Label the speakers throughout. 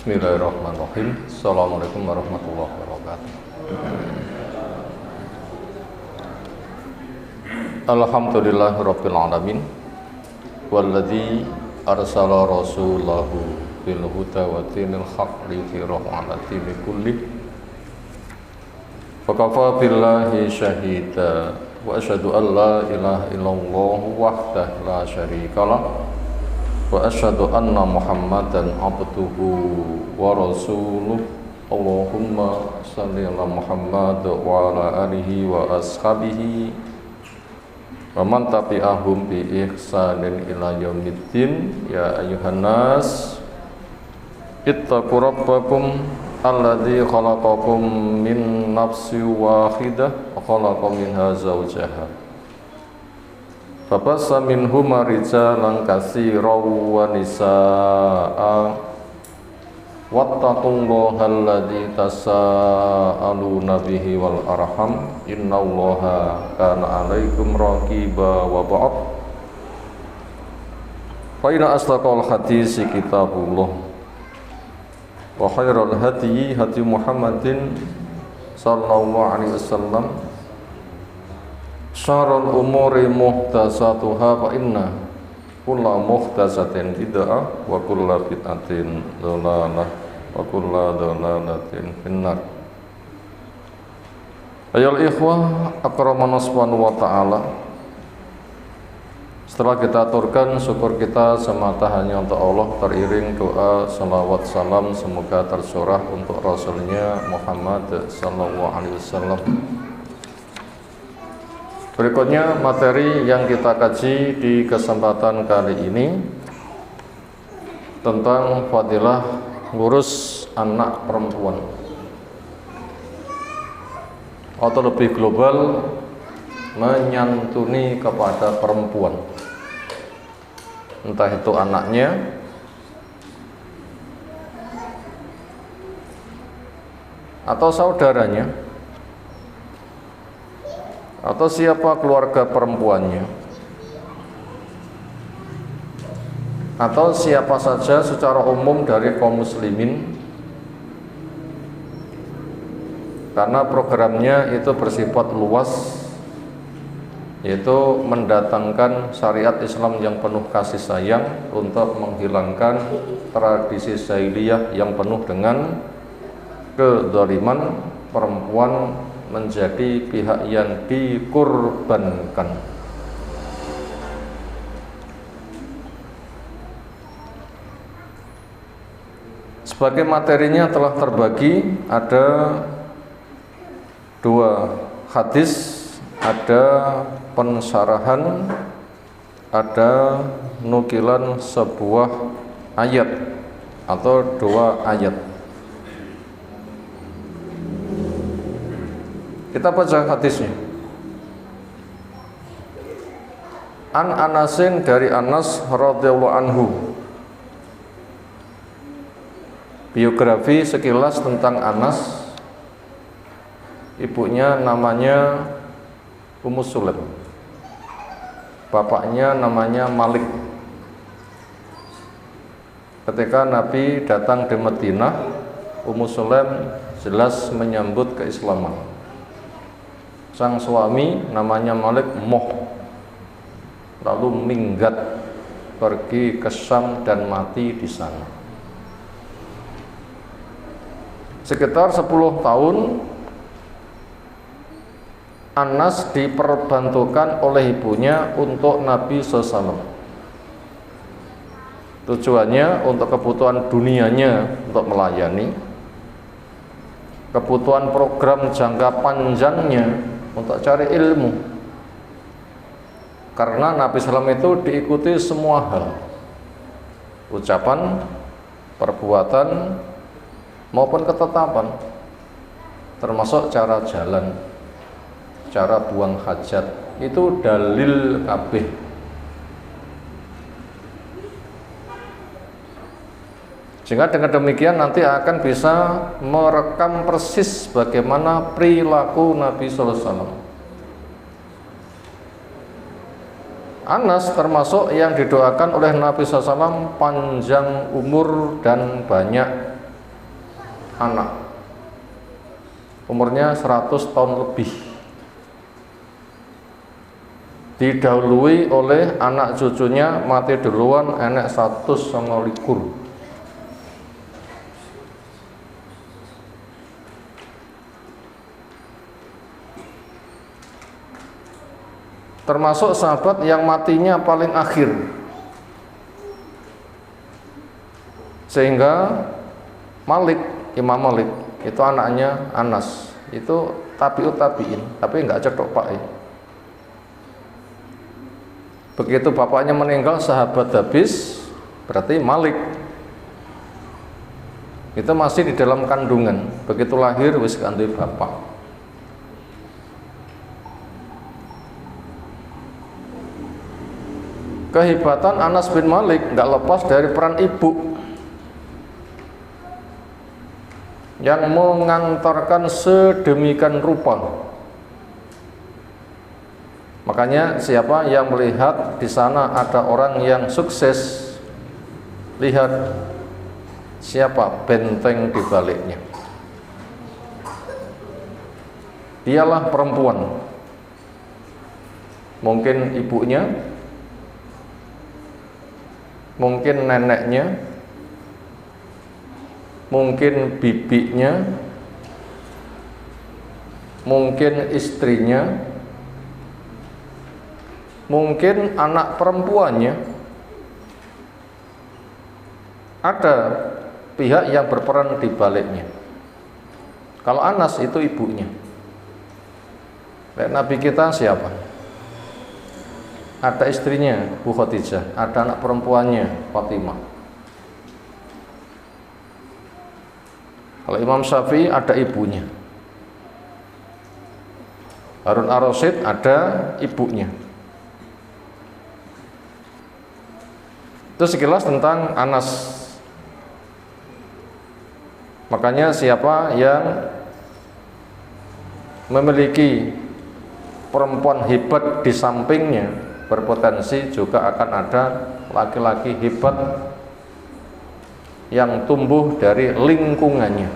Speaker 1: Bismillahirrahmanirrahim. Assalamualaikum warahmatullahi wabarakatuh. Alhamdulillahirabbil alamin. Walladzi arsala rasulahu bil huda wa dinil haqq liyudhhirahu 'ala dini kulli. Wa kafa billahi syahida wa asyhadu an la ilaha illallah wahdahu la syarikalah wa asyhadu anna Muhammadan abduhu wa rasuluh. Allahumma shalli ala Muhammad wa ala alihi wa ashabihi wa man tabi'ahum bi ihsanin ila yaumiddin. Ya ayyuhan nas ittaqu rabbakum alladzi khalaqakum min nafsin wahidah wa khalaqa minha zawjaha fabassa minhuma rijalan katsiran wa nisaa'a wattaqullaha alladzi tasaaluna bihi wal arham innallaha kana 'alaikum raqiba. Wa ba'd, fa inna asdaqal hadisi kitabullah wa khairal hadyi hadyu Muhammadin sallallahu alaihi wasallam, syarrul umuri muhdatsatuha fa inna kulla muhdatsatin bid'ah wa kulla bid'atin dhalalah wa kulla dhalalatin finnar. Ayol ikhwah akramana subhanahu wa ta'ala, setelah kita aturkan syukur kita semata hanya untuk Allah, teriring doa salawat salam semoga tersurah untuk Rasulnya Muhammad sallallahu alaihi wasallam. Berikutnya materi yang kita kaji di kesempatan kali ini tentang fadilah ngurus anak perempuan, atau lebih global menyantuni kepada perempuan, entah itu anaknya atau saudaranya atau siapa keluarga perempuannya atau siapa saja secara umum dari kaum muslimin, karena programnya itu bersifat luas, yaitu mendatangkan syariat Islam yang penuh kasih sayang untuk menghilangkan tradisi jahiliyah yang penuh dengan kezaliman. Perempuan menjadi pihak yang dikorbankan. Sebagai materinya telah terbagi, ada dua hadis, ada pensyarahan, ada nukilan sebuah ayat atau dua ayat. Kita baca hadisnya. An Anasin, dari Anas radhiyallahu anhu. Biografi sekilas tentang Anas. Ibunya namanya Ummu Sulaim, bapaknya namanya Malik. Ketika Nabi datang di Madinah, Ummu Sulaim jelas menyambut keislaman. Sang suami namanya Malik moh, lalu minggat pergi ke Syam dan mati di sana. Sekitar 10 tahun Anas diperbantukan oleh ibunya untuk Nabi SAW. Tujuannya untuk kebutuhan dunianya, untuk melayani, kebutuhan program jangka panjangnya untuk cari ilmu. Karena Nabi SAW itu diikuti semua hal, ucapan, perbuatan, maupun ketetapan, termasuk cara jalan, cara buang hajat, itu dalil kabeh. Sehingga dengan demikian nanti akan bisa merekam persis bagaimana perilaku Nabi SAW. Anas termasuk yang didoakan oleh Nabi SAW panjang umur dan banyak anak, umurnya 100 tahun lebih, didahului oleh anak cucunya mati duluan enek 129. Termasuk sahabat yang matinya paling akhir, sehingga Imam Malik itu anaknya Anas, itu tabi'ut tabi'in, tapi nggak cetok pak ya. Begitu bapaknya meninggal sahabat habis, berarti Malik itu masih di dalam kandungan, begitu lahir wis kandui bapak. Kehebatan Anas bin Malik nggak lepas dari peran ibu yang mengantarkan sedemikian rupa. Makanya siapa yang melihat di sana ada orang yang sukses, lihat siapa benteng di baliknya. Dialah perempuan, mungkin ibunya, mungkin neneknya, mungkin bibinya, mungkin istrinya, mungkin anak perempuannya. Ada pihak yang berperan di baliknya. Kalau Anas itu ibunya. Nabi kita siapa? Ada istrinya Bu Khadijah, ada anak perempuannya Fatimah. Kalau Imam Syafi'i ada ibunya. Harun ar-Rasyid ada ibunya. Itu sekilas tentang Anas. Makanya siapa yang memiliki perempuan hebat di sampingnya, berpotensi juga akan ada laki-laki hebat yang tumbuh dari lingkungannya.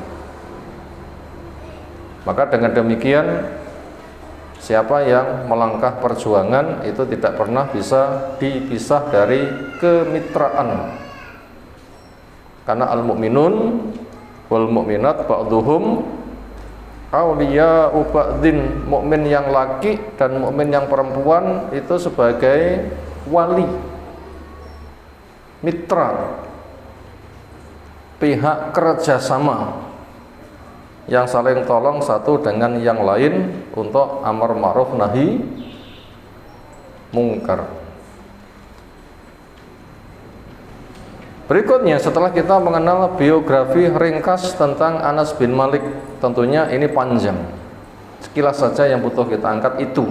Speaker 1: Maka dengan demikian siapa yang melangkah perjuangan itu tidak pernah bisa dipisah dari kemitraan. Karena al-mu'minun wal mu'minat ba'duhum awliya'u ba'din, mukmin yang laki dan mukmin yang perempuan itu sebagai wali, mitra, pihak kerjasama yang saling tolong satu dengan yang lain untuk amar ma'ruf nahi mungkar. Berikutnya, setelah kita mengenal biografi ringkas tentang Anas bin Malik, tentunya ini panjang, sekilas saja yang butuh kita angkat itu.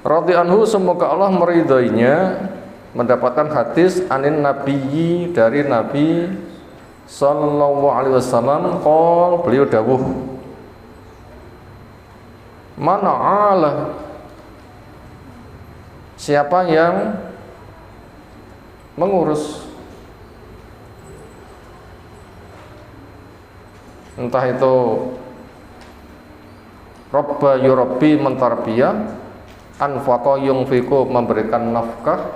Speaker 1: Radhiyallahu anhu, semoga Allah meridhoinya, mendapatkan hadis anin nabiyyi, dari Nabi sallallahu alaihi wasallam, qol, beliau dawuh, mana'ala, siapa yang mengurus, entah itu robba yurabbi, mentarbiyah, anfaqa yunfiqu, memberikan nafkah,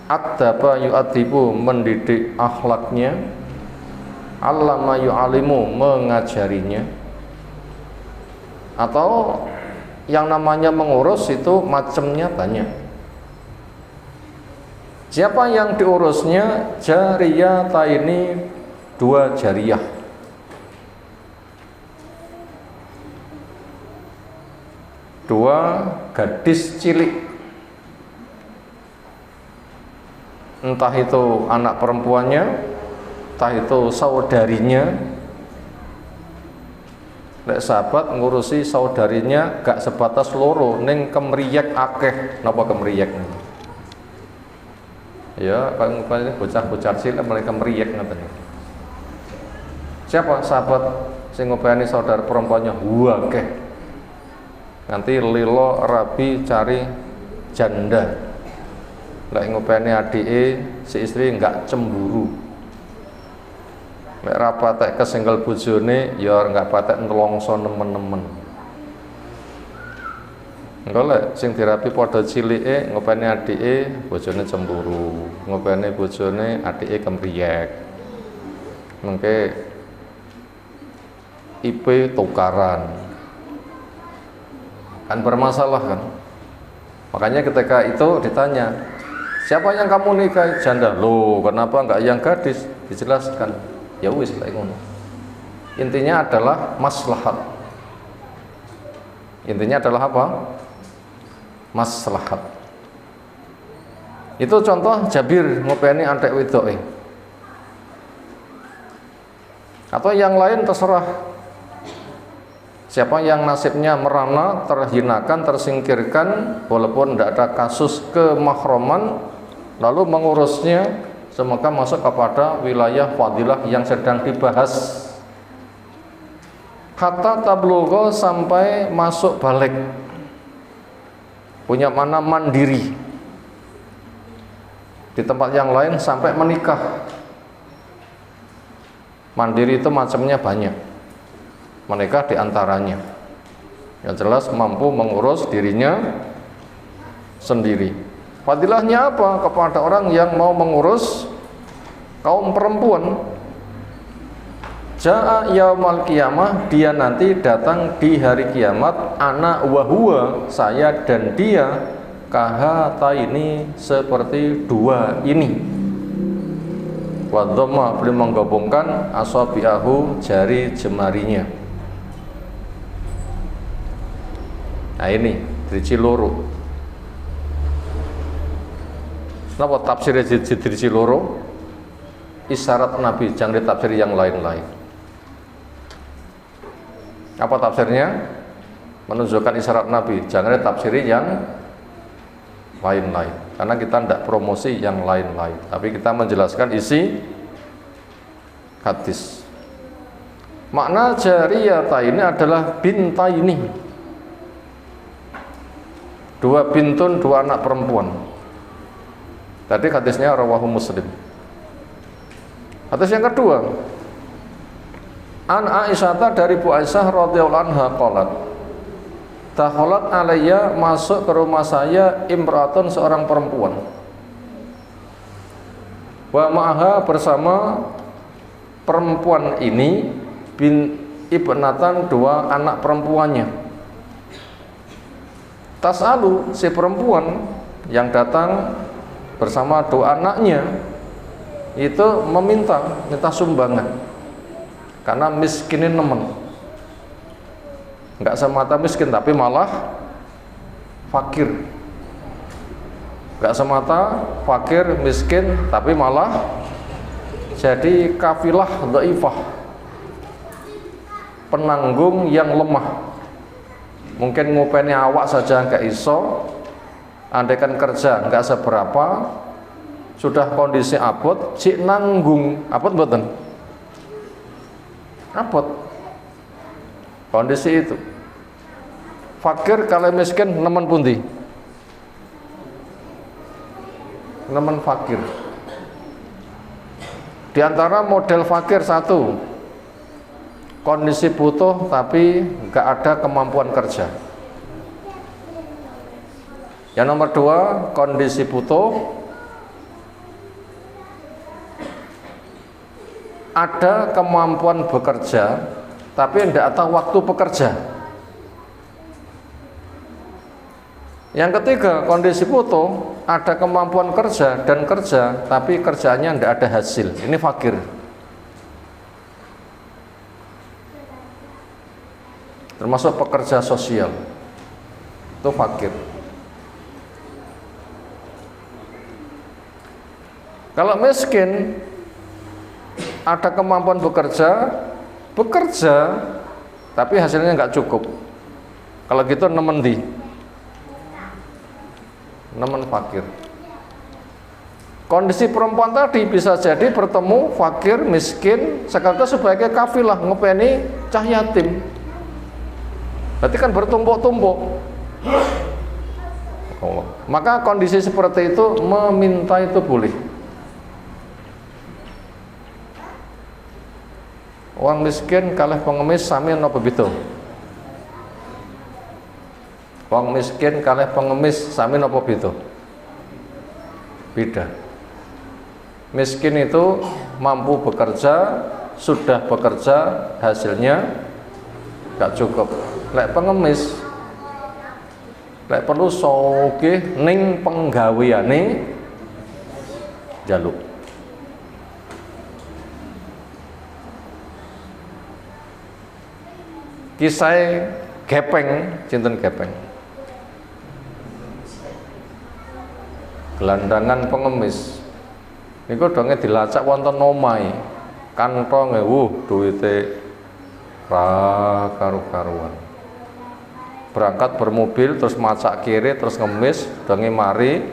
Speaker 1: adaba yu'adibu, mendidik akhlaknya, allama yu'alimu, mengajarinya. Atau yang namanya mengurus itu macamnya banyak. Siapa yang diurusnya? Jariyata, ini dua jariyah, dua gadis cilik, entah itu anak perempuannya, entah itu saudarinya. Lek sahabat ngurusi saudarinya gak sebatas loro, ning kemriyek akeh. Napa kemriyek? Ya, kalau bocah-bocah cilik mereka meriak ngaten. Siapa sahabat sing ngopeni saudara perempuannya? Akeh. Nanti lilo rabi cari janda. Lek ngopeni adike si istri enggak cemburu. Nek ra patek kesengkel bojone ya enggak patek nelongso nemen-nemen. Engko lek sing dirapi padha cilike ngopeni adike bojone cemburu, ngopeni bojone adike kemriyek. Mengke IP tukaran. Kan bermasalah kan. Makanya ketika itu ditanya, siapa yang kamu nikahi? Janda. Loh, kenapa enggak yang gadis? Dijelaskan. Ya wis lek ngono. Intinya adalah maslahat. Intinya adalah apa? Maslahat. Itu contoh Jabir ngopeni antek wedoke. Atau yang lain terserah. Siapa yang nasibnya merana, terhinakan, tersingkirkan walaupun tidak ada kasus kemahroman, lalu mengurusnya, semoga masuk kepada wilayah fadilah yang sedang dibahas. Hatta tablugha, sampai masuk balik, punya mana mandiri. Di tempat yang lain sampai menikah. Mandiri itu macamnya banyak, menikah diantaranya. Yang jelas mampu mengurus dirinya sendiri. Fadilahnya apa? Kepada orang yang mau mengurus kaum perempuan. Ja'a yaumal qiyamah, dia nanti datang di hari kiamat. Ana wa huwa, saya dan dia, kahata ini, seperti dua ini. Wa dhamma, beliau menggabungkan asabi'ahu, jari jemarinya. Nah ini driji loro. Napa tafsirnya driji loro? Isyarat Nabi, jangan ditafsir yang lain-lain. Apa tafsirnya? Menunjukkan isyarat Nabi, jangan ditafsiri yang lain-lain. Karena kita tidak promosi yang lain-lain, tapi kita menjelaskan isi hadis. Makna jariyata ini adalah binta ini, dua bintun, dua anak perempuan. Tadi hadisnya rawahu Muslim. Hadis yang kedua, an Aisyah, dari Bu Aisyah radhiyallahu anha qalat, dakhalat alayya, masuk ke rumah saya, imratun, seorang perempuan, wa ma'aha, bersama perempuan ini bin ibnatan, dua anak perempuannya. Tas'alu, si perempuan yang datang bersama dua anaknya itu minta sumbangan karena miskinin nemen. Enggak semata miskin tapi malah fakir. Enggak semata fakir miskin tapi malah jadi kafilah dhaifah, penanggung yang lemah. Mungkin ngupeni awak saja enggak iso, andaikan kerja enggak seberapa, sudah kondisi abot, cik nanggung, abot mboten? Abot. Kondisi itu. Fakir kalau miskin nemen pundi? Nemen fakir. Di antara model fakir satu, kondisi butuh tapi enggak ada kemampuan kerja. Yang nomor dua, kondisi butuh, ada kemampuan bekerja tapi tidak tahu waktu bekerja. Yang ketiga, kondisi butuh, ada kemampuan kerja dan kerja tapi kerjanya tidak ada hasil. Ini fakir. Termasuk pekerja sosial, itu fakir. Kalau miskin, ada kemampuan bekerja tapi hasilnya nggak cukup. Kalau gitu nemen di, nemen fakir. Kondisi perempuan tadi bisa jadi bertemu fakir, miskin, sekaligus sebagai kafilah ngopeni cah yatim. Berarti kan bertumpuk-tumpuk. Maka kondisi seperti itu meminta itu boleh. Wong miskin kalih pengemis sami napa beda? Wong miskin kalih pengemis sami napa beda? Beda. Miskin itu mampu bekerja, sudah bekerja, hasilnya gak cukup. Lek pengemis, lek perlu sogih ning penggaweane jaluk. Kisah gepeng, cinten gepeng. Gelandangan pengemis. Niku donge dilacak wonten omahe. Kantonge duwite ra karu-karuan. Berangkat bermobil terus macak kiri terus ngemis, donge mari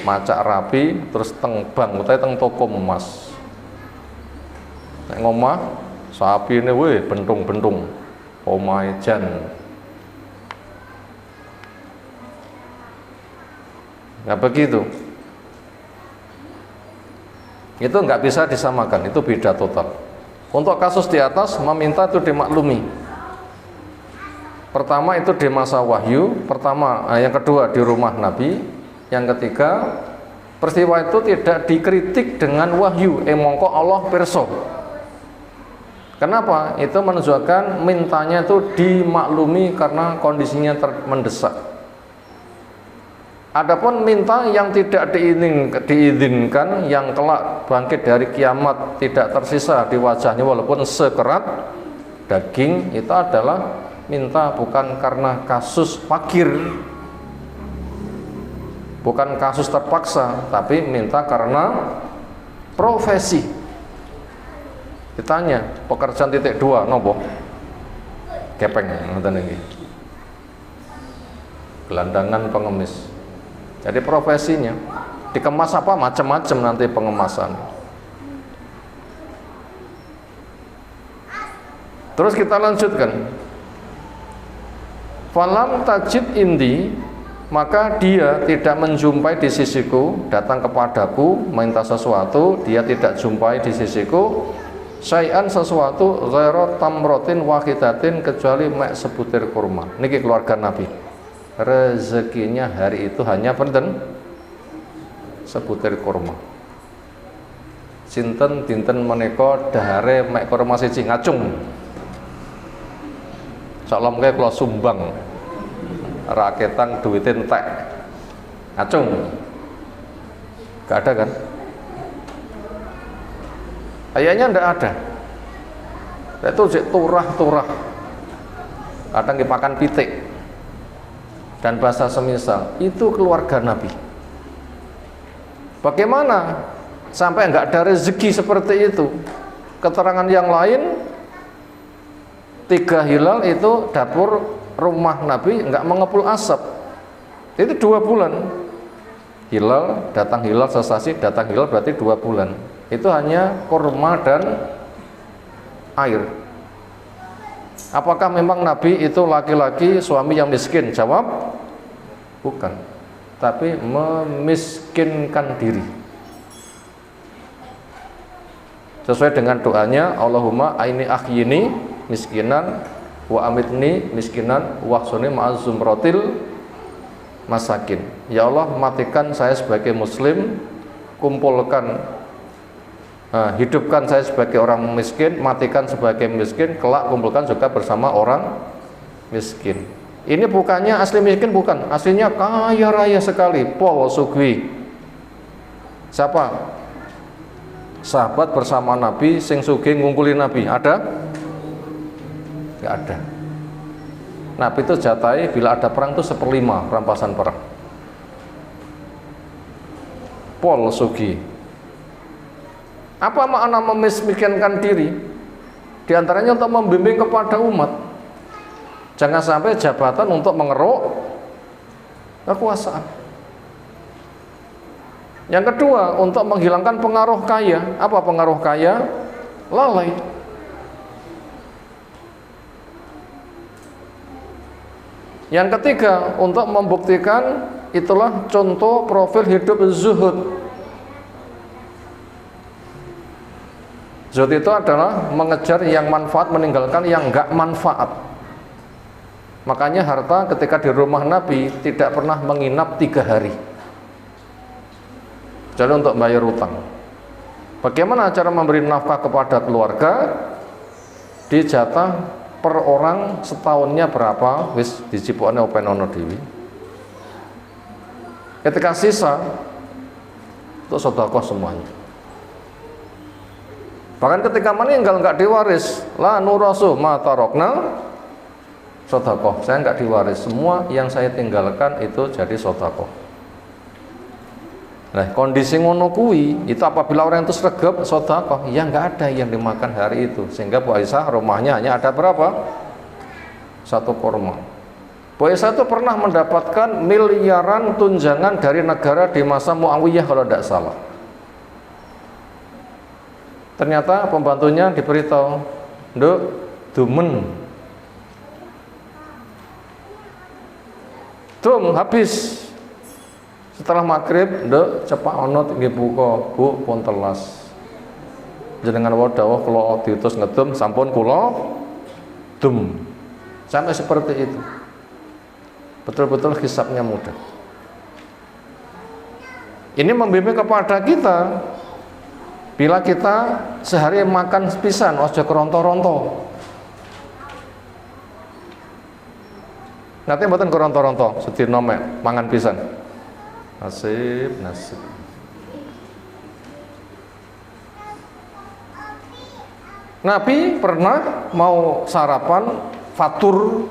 Speaker 1: macak rapi terus teng bank utahe teng toko emas. Nek ngomah sapine bentung-bentung. Omahe jan. Nah begitu. Itu nggak bisa disamakan, itu beda total. Untuk kasus di atas meminta itu dimaklumi. Pertama itu di masa wahyu, yang kedua di rumah Nabi, yang ketiga peristiwa itu tidak dikritik dengan wahyu, mongko Allah pirsa. Kenapa? Itu menunjukkan mintanya itu dimaklumi karena kondisinya mendesak. Adapun minta yang tidak diizinkan, yang kelak bangkit dari kiamat tidak tersisa di wajahnya walaupun sekerat daging, itu adalah minta bukan karena kasus fakir, bukan kasus terpaksa, tapi minta karena profesi. Ditanya pekerjaan titik 2 nopo? Kepeng ngoten iki. Gelandangan pengemis. Jadi profesinya dikemas apa macam-macam nanti pengemasan. Terus kita lanjutkan. Falam tajid indi, maka dia tidak menjumpai di sisiku, datang kepadaku minta sesuatu, dia tidak jumpai di sisiku syai'an sesuatu ghairu tamrotin wahidatin, kecuali mek sebutir kurma. Niki keluarga Nabi, rezekinya hari itu hanya penten sebutir kurma. Sinten dinten menika dahare mek kurma siji ngacung. Salam kae kula sumbang raketan duwite entek ngacung. Gak ada kan? Ayahnya ndak ada. Itu turah-turah. Kadang dipakan pitik dan bahasa semisal. Itu keluarga Nabi. Bagaimana sampai nggak ada rezeki seperti itu? Keterangan yang lain, 3 hilal itu dapur rumah Nabi nggak mengepul asap. Itu 2 bulan. Hilal, datang hilal sesasi, datang hilal berarti 2 bulan. Itu hanya kurma dan air. Apakah memang Nabi itu laki-laki suami yang miskin? Jawab, bukan. Tapi memiskinkan diri. Sesuai dengan doanya, Allahumma aini akhyini miskinan wa amitni miskinan wa ahsuni ma'az zumratil masakin. Ya Allah, matikan saya sebagai muslim, kumpulkan hidupkan saya sebagai orang miskin, matikan sebagai miskin, kelak kumpulkan juga bersama orang miskin. Ini bukannya asli miskin, bukan, aslinya kaya raya sekali. Paul Sugwi, siapa? Sahabat bersama Nabi sing sugih ngungkuli Nabi, ada? Gak ada. Nabi itu jatai bila ada perang itu 1/5 rampasan perang. Paul Sugih. Apa makna memiskinkan diri? Di antaranya untuk membimbing kepada umat. Jangan sampai jabatan untuk mengeruk kekuasaan. Yang kedua, untuk menghilangkan pengaruh kaya. Apa pengaruh kaya? Lalai. Yang ketiga, untuk membuktikan itulah contoh profil hidup zuhud. Zuhud itu adalah mengejar yang manfaat, meninggalkan yang enggak manfaat. Makanya harta ketika di rumah Nabi tidak pernah menginap 3 hari, kecuali untuk bayar utang. Bagaimana cara memberi nafkah kepada keluarga? Dijatah per orang setahunnya berapa, wis dicipokne openono dewi. Ketika sisa untuk sedekah semuanya. Bahkan ketika meninggal nggak diwaris, la nurasu ma tarokna sedekah. Saya nggak diwaris, semua yang saya tinggalkan itu jadi sedekah. Nah, kondisi ngono kuwi itu apabila orang itu sregep sedekah, ya nggak ada yang dimakan hari itu. Sehingga Bu Aisyah rumahnya hanya ada berapa? 1 kurma. Bu Aisyah itu pernah mendapatkan miliaran tunjangan dari negara di masa Muawiyah kalau tidak salah. Ternyata pembantunya diberitahu, "Nduk, dumen. Habis." Setelah maghrib, nduk cepak ono nggih buka, Bu pun telas. Jenengan dawuh kula diutus ngedum sampun kula dum. Sampai seperti itu. Betul-betul hisabnya mudah. Ini membimbing kepada kita, bila kita sehari makan pisan ojo keronto-ronto. Nanti mboten keronto-ronto, sedina mangan pisan. Nasib. Nabi pernah mau sarapan fatur,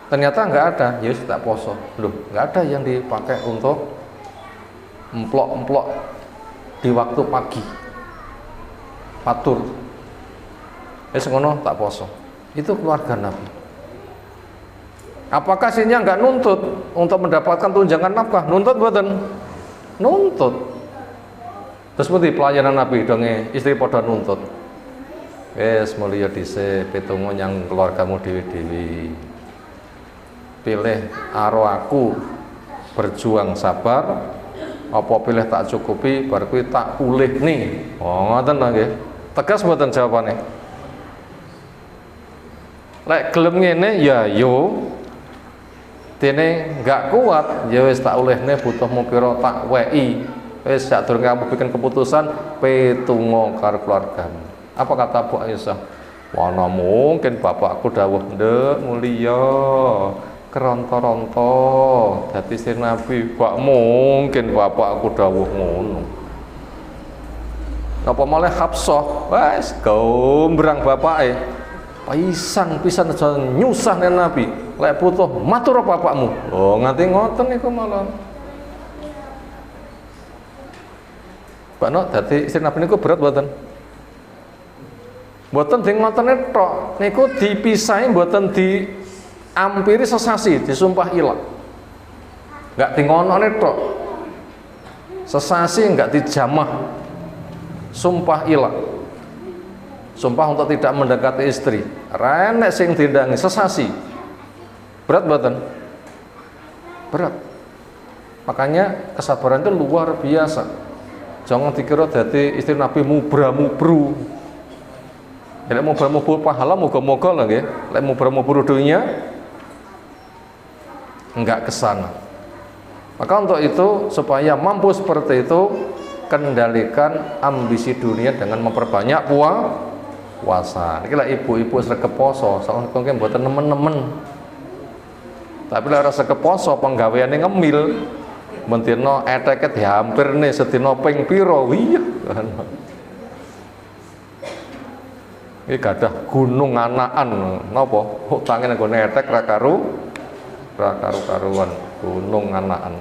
Speaker 1: ternyata nggak ada, ya tak poso. Loh, nggak ada yang dipakai untuk emplok-emplok di waktu pagi. Fatur. Ngono tak poso. Itu keluarga Nabi. Apakah sihnya nggak nuntut untuk mendapatkan tunjangan nafkah? Nuntut mboten? Nuntut. Terus putih pelayanan Nabi donge istri pada nuntut. Wes mulia dhisik pitungo yang keluargamu dewi-dewi. Pilih aro aku berjuang sabar, apa pilih tak cukupi bar kuwi tak pulih nih. Oh ngoten nggih. Tegas mboten jawabane. Lek gelem ngene ya yo. Dene enggak kuat, ya wis tak olehne butuhmu pira tak weki. Wis sak durung kamu bikin keputusan pitungo karo keluargamu. Apa kata Bu Aisyah? Wana mungkin bapakku dawuh, "Nduk mulia, keronto-ronto dadi istri Nabi." Gak mungkin bapakku dawuh ngono. Napa malah Hafsah, wis gombrang bapake. Pisan aja nyusah nen Nabi. Lek butuh matur bapakmu. Oh, nganti ngoten niku malah. Pak Nok dadi istri Nabi niku berat mboten? Mboten di ngotene tok. Niku dipisahi mboten diampiri sesasi, disumpah ilang. Enggak di ngonone tok. Sesasi enggak dijamah. Sumpah ilang. Sumpah untuk tidak mendekati istri. Renek sing dindangi sesasi. Berat mboten? Berat. Makanya kesabaran itu luar biasa. Jangan dikira dadi istri Nabi mubra-mubru. Lek mubra-mubru pahala moga-moga lah nggih. Lek mubra-mubru dunia enggak kesana. Maka untuk itu supaya mampu seperti itu, kendalikan ambisi dunia dengan memperbanyak puasa. Iki lah ibu-ibu sregep poso, soalnya mungkin mboten nemen-nemen. Tapi lah rasa keposo penggaweane ngemil. Mentino eteket hampir nih sedina ping pira. Iya. Iki gadah gunung anakan napa? Utange nggone etek ra karu-karuan gunung anakan.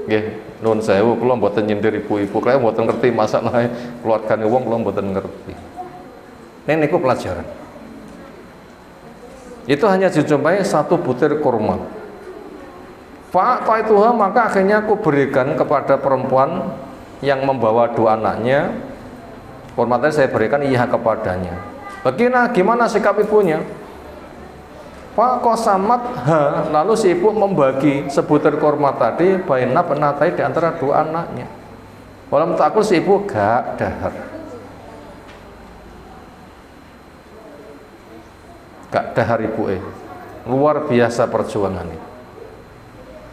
Speaker 1: Nggih, nuwun sewu kula mboten nyindir ibu-ibu, kula mboten ngerti masalahe keluargane wong, kula mboten ngerti. Niku pelajaran. Itu hanya dijumpai 1 butir kurma. Fa'taituha, maka akhirnya aku berikan kepada perempuan yang membawa 2 anaknya. Kurma tadi saya berikan iya kepadanya. Gimana sikap ibunya? Faqasamat ha, lalu si ibu membagi sebutir kurma tadi baina penatai di antara 2 anaknya. Walam takul si ibu gak dahar. gak dahar ibuke. Luar biasa perjuangannya.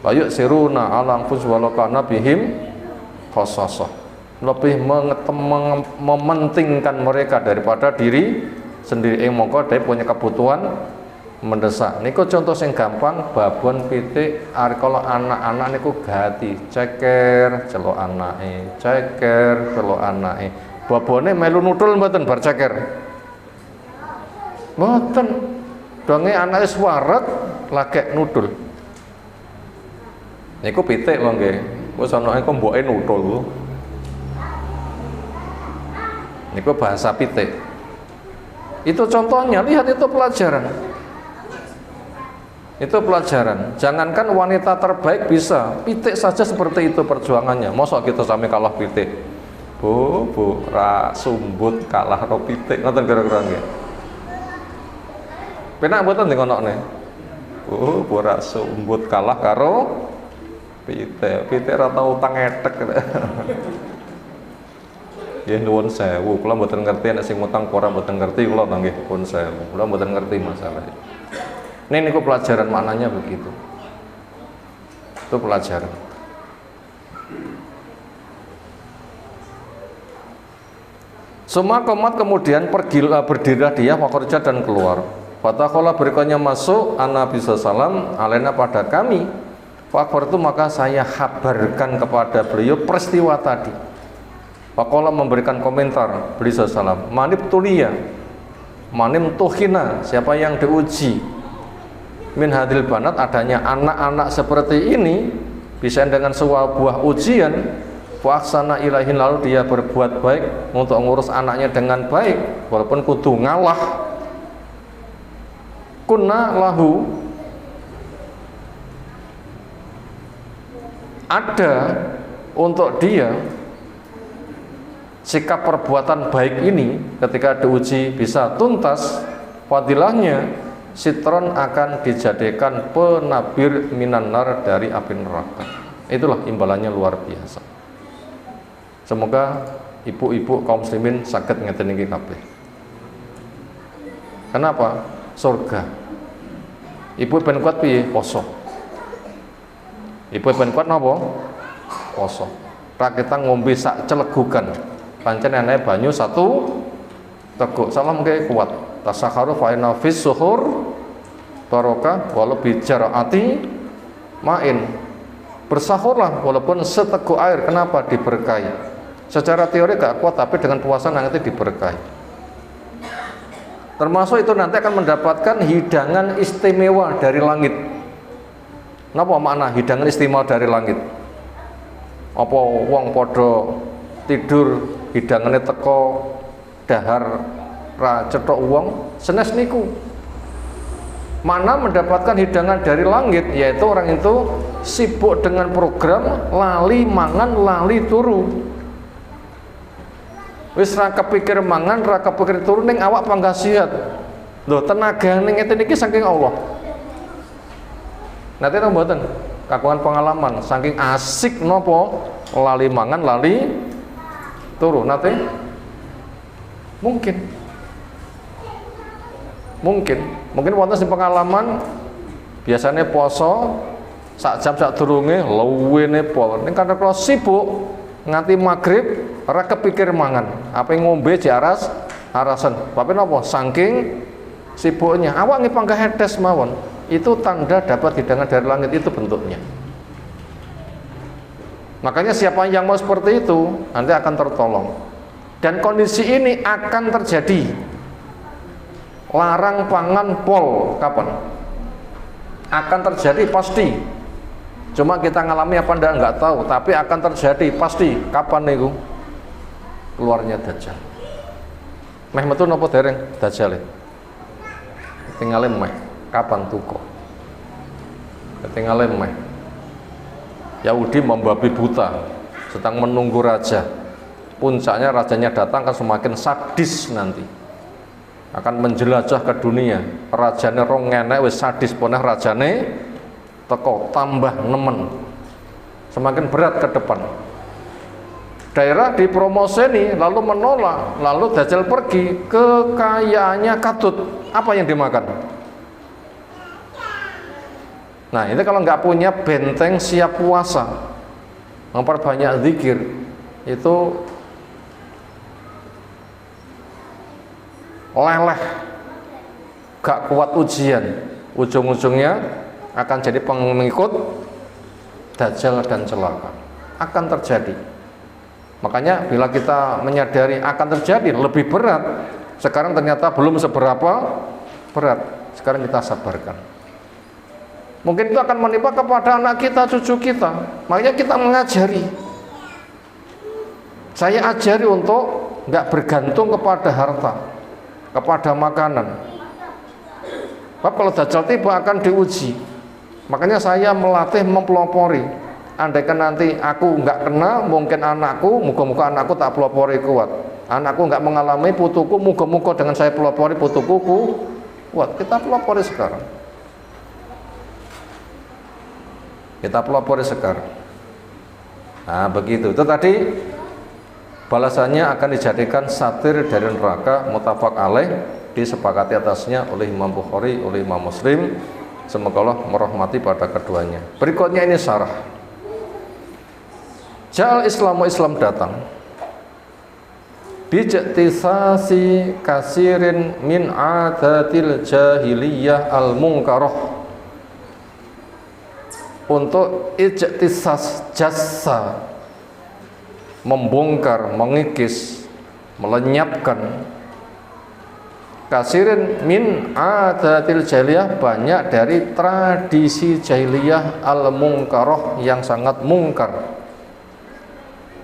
Speaker 1: Layuk siruna ala anfus walau kana bihim khossosoh. Lebih mementingkan mereka daripada diri sendiri. Mongko dia punya kebutuhan mendesak. Niku contoh sing gampang, babon pitik arikala anak-anak niku gati ceker celok anake, ceker celok anake. Babone melu nutul mboten bar ceker. Mboten. Donge anake swaret lagek nutul. Niku pitik lho nggih. Wis anake kok mboke nutul. Niku bahasa pitik. Itu contohnya, lihat itu pelajaran. Itu pelajaran. Jangankan wanita terbaik bisa, pitik saja seperti itu perjuangannya. Mosok kita sampai kalah pitik. Bu, ra sumbut kalah ro pitik. Ngoten kira-kira nggih. Penak mboten dingonokne. Bu, ra sumbut kalah karo pitik. Pitik ra tau utang etek. Nggih nuwun sewu, kula mboten ngerti nek sing utang ora mboten ngerti kula nggih pun sewu. Kula mboten ngerti masalah itu. Niku pelajaran maknanya begitu. Itu pelajaran. Semua komat kemudian berdirilah dia wakorja dan keluar. Fatakhola berikutnya masuk Nabi SAW alena pada kami. Fakor itu maka saya kabarkan kepada beliau peristiwa tadi. Fakola memberikan komentar beliau SAW. Manib tulia, manim tuhina, siapa yang diuji. Min hadil banat adanya anak-anak seperti ini bisa dengan sebuah ujian. Faksana ilahin lalu dia berbuat baik untuk ngurus anaknya dengan baik walaupun kudu ngalah. Kunna lahu ada untuk dia sikap perbuatan baik ini ketika diuji bisa tuntas, fadilahnya sitron akan dijadikan penabir minanar dari api neraka. Itulah imbalannya luar biasa. Semoga ibu-ibu kaum muslimin sakit ngeten iki kabeh. Kenapa? Surga. Ibu ben kuat piye? Poso. Ibu ben kuat napa? Poso. Ra kita ngombe sak celegukan. Pancen enek banyu satu teguk. Salam ke kuat. Tasakharu fa inna fis suhur barokah walau bijaraati main. Bersahurlah walaupun seteguk air. Kenapa diberkahi? Secara teori gak kuat tapi dengan puasa nanti diberkahi. Termasuk itu nanti akan mendapatkan hidangan istimewa dari langit. Napa makna hidangan istimewa dari langit? Apa wong padha tidur hidangannya teko dahar ra cetok wong senes niku. Mana mendapatkan hidangan dari langit, yaitu orang itu sibuk dengan program lali mangan lali turu. Wis ra kepikir mangan ra kepikir turu ning awak panggasihat. Lho tenagane ngeten iki saking Allah. Nanti napa mboten? Kagungan pengalaman saking asik nopo lali mangan lali turu nate mungkin wonten sing pengalaman biasanya poso sak jam sak durunge luwene pol ning karena kalau sibuk nganti maghrib ora kepikir mangan apa ngombe jaras arasan tapi napa saking sibuknya awak nggih panggah hedes mawon itu tanda dapat hidangan dari langit itu bentuknya. Makanya siapa yang mau seperti itu nanti akan tertolong. Dan kondisi ini akan terjadi. Larang pangan pol kapan? Akan terjadi pasti. Cuma kita ngalami apa enggak tahu, tapi akan terjadi pasti. Kapan niku? Keluarnya Dajjal. Meh metu napa dereng Dajjal? Tinggal meh. Kapan tuko? Tinggal meh. Yahudi membabi buta sedang menunggu raja. Puncaknya rajanya datang kan semakin sadis nanti. Akan menjelajah ke dunia. Rajane rong ngenek wis sadis poneh rajane teko tambah nemen. Semakin berat ke depan. daerah dipromoseni lalu menolak, lalu Dajjal pergi, kekayaannya katut. Apa yang dimakan? Nah, ini kalau nggak punya benteng siap puasa, memperbanyak zikir, itu leleh, gak kuat ujian, ujung-ujungnya akan jadi pengikut Dajjal dan celaka. Akan terjadi. Makanya bila kita menyadari akan terjadi lebih berat, sekarang ternyata belum seberapa berat, sekarang kita sabarkan. Mungkin itu akan menimpa kepada anak kita, cucu kita. Makanya kita mengajari. Saya ajari untuk nggak bergantung kepada harta, kepada makanan. Sebab kalau Dajjal tiba akan diuji. Makanya saya melatih mempelopori. Andaikan nanti aku nggak kena, mungkin anakku, muka-muka anakku tak pelopori kuat. Anakku nggak mengalami, putuku, muka-muka dengan saya pelopori, putuku kuat. Kita pelopori sekarang. Kita pelopori sekarang. Nah begitu. Itu tadi balasannya akan dijadikan satir dari neraka, muttafaq alaih, disepakati atasnya oleh Imam Bukhari, oleh Imam Muslim. Semoga Allah merahmati pada keduanya. Berikutnya ini syarah. Ja'al Islamu, Islam datang bijtisasi kasirin min adatil jahiliyah al-munkarah, untuk ijtisas, jasa, membongkar, mengikis, melenyapkan kasirin min adatil jahiliyah, banyak dari tradisi jahiliyah al-munkarah yang sangat mungkar.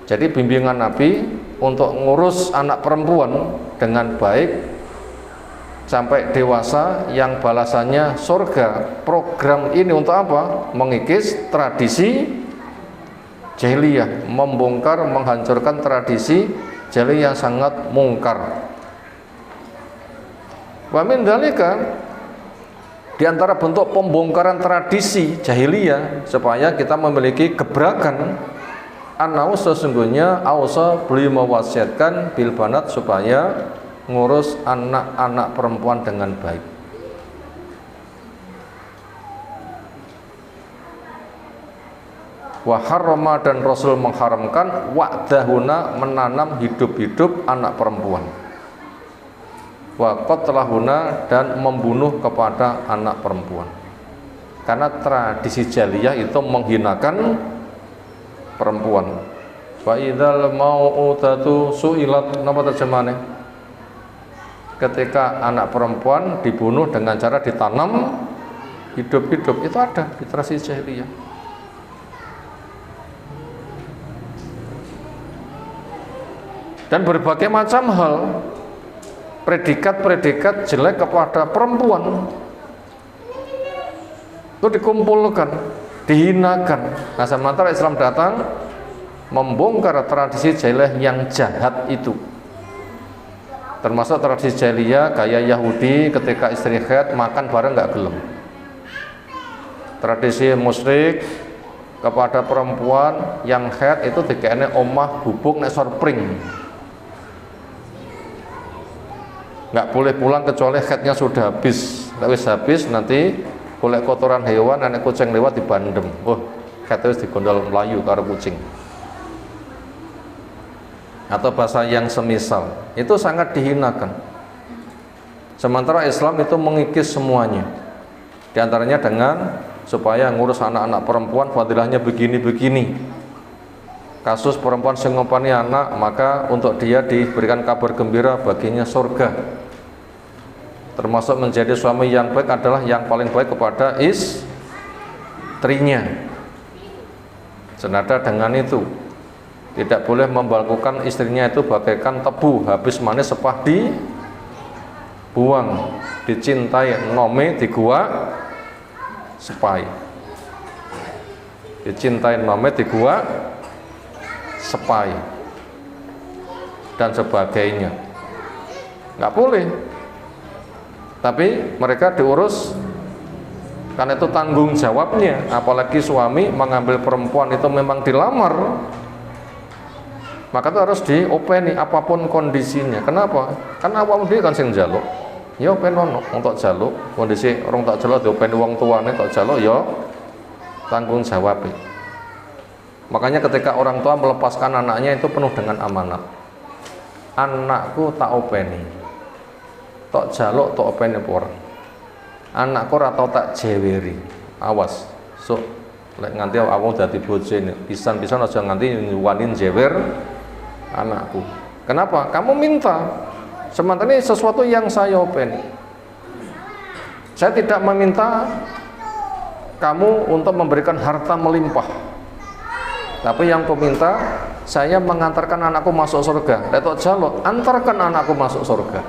Speaker 1: Jadi bimbingan Nabi untuk ngurus anak perempuan dengan baik sampai dewasa yang balasannya surga. Program ini untuk apa? Mengikis tradisi jahiliyah, membongkar, menghancurkan tradisi jahiliyah yang sangat mungkar. Wa min dzalika, di antara bentuk pembongkaran tradisi jahiliyah supaya kita memiliki gebrakan, anau sesungguhnya ausa, beliau mewasiatkan bil banat, supaya ngurus anak-anak perempuan dengan baik. Wa harrama, dan Rasul mengharamkan wa'dahuna, menanam hidup-hidup anak perempuan. Wa qatlahuna, dan membunuh kepada anak perempuan. Karena tradisi jahiliyah itu menghinakan perempuan. Wa idzal mau'udatu su'ilat, napa terjemahane? Ketika anak perempuan dibunuh dengan cara ditanam hidup-hidup, itu ada di tradisi jahiliyah. Dan berbagai macam hal, predikat-predikat jelek kepada perempuan itu dikumpulkan, dihinakan. Nah, sementara Islam datang membongkar tradisi jahiliyah yang jahat itu, termasuk tradisi jahiliyah gaya Yahudi ketika istri haid makan bareng nggak gelem. Tradisi musyrik kepada perempuan yang haid itu dikene omah bubuk nek sorpring, nggak boleh pulang kecuali haidnya sudah habis. Habis nanti golek kotoran hewan, anak kucing lewat dibandem. Oh, haidnya wis digondol melayu karo kucing. Atau bahasa yang semisal, itu sangat dihinakan. Sementara Islam itu mengikis semuanya, di antaranya dengan supaya ngurus anak-anak perempuan fadilahnya begini-begini. Kasus perempuan sing ngompani anak, maka untuk dia diberikan kabar gembira, baginya surga. Termasuk menjadi suami yang baik adalah yang paling baik kepada istrinya. Senada dengan itu, tidak boleh memperlakukan istrinya itu bagaikan tebu, habis manis sepah dibuang, dicintai nome di gua sepai, dicintai nome di gua sepai, dan sebagainya. Nggak boleh. Tapi mereka diurus karena itu tanggung jawabnya. Apalagi suami mengambil perempuan itu memang dilamar, Maka itu harus diopeni apapun kondisinya. Kenapa? Karena awakmu dhewe kan sing njaluk. Ya openono untuk jaluk, kondisi orang tak jaluk diopeni wong tuane tak jaluk ya tanggung jawab. Makanya ketika orang tua melepaskan anaknya itu penuh dengan amanat. Anakku tak openi. Tak jaluk tak openi apa. Anakku ora tau tak jeweri. Awas. So lek nganti awakmu dadi bojone, pisan-pisan aja nganti nyuwanin jewer anakku. Kenapa? Kamu minta. Sementara ini sesuatu yang saya openi. Saya tidak meminta kamu untuk memberikan harta melimpah. Tapi yang ku minta, saya mengantarkan anakku masuk surga. Datuk jaluk, antarkan anakku masuk surga.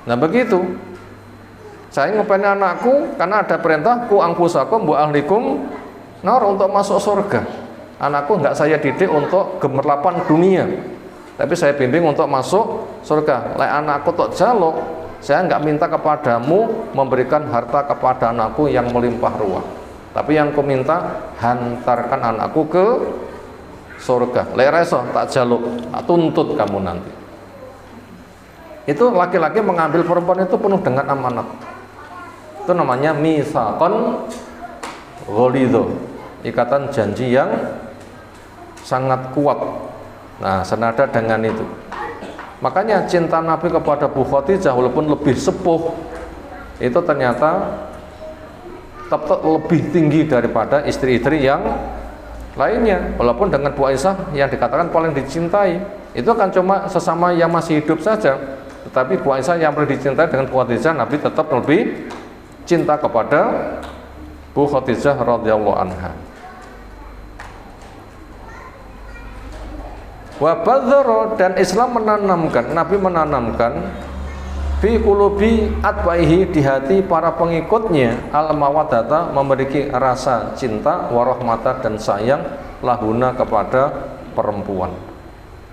Speaker 1: Nah begitu. Saya ngopeni anakku karena ada perintah ku angfusakum bu ahlikum nar untuk masuk surga. Anakku enggak saya didik untuk gemerlapan dunia, tapi saya bimbing untuk masuk surga. Lek anakku tok jaluk, saya enggak minta kepadamu memberikan harta kepada anakku yang melimpah ruah, tapi yang ku minta hantarkan anakku ke surga. Lek reso tak jaluk, tak tuntut kamu nanti. Itu laki-laki mengambil perempuan itu penuh dengan amanat. Itu namanya mitsaqan ghalidho, ikatan janji yang sangat kuat. Nah, senada dengan itu. Makanya cinta Nabi kepada Bu Khadijah walaupun lebih sepuh, itu ternyata tetap lebih tinggi daripada istri-istri yang lainnya. Walaupun dengan Bu Aisyah yang dikatakan paling dicintai, itu kan cuma sesama yang masih hidup saja. Tetapi Bu Aisyah yang paling dicintai dengan Bu Khadijah, Nabi tetap lebih cinta kepada Bu Khadijah radhiyallahu anha. Wa badzara, dan Islam menanamkan, Nabi menanamkan fi qulubi atbaihi, di hati para pengikutnya, al mawaddata, memiliki rasa cinta, warahmata, dan sayang, lahuna, kepada perempuan.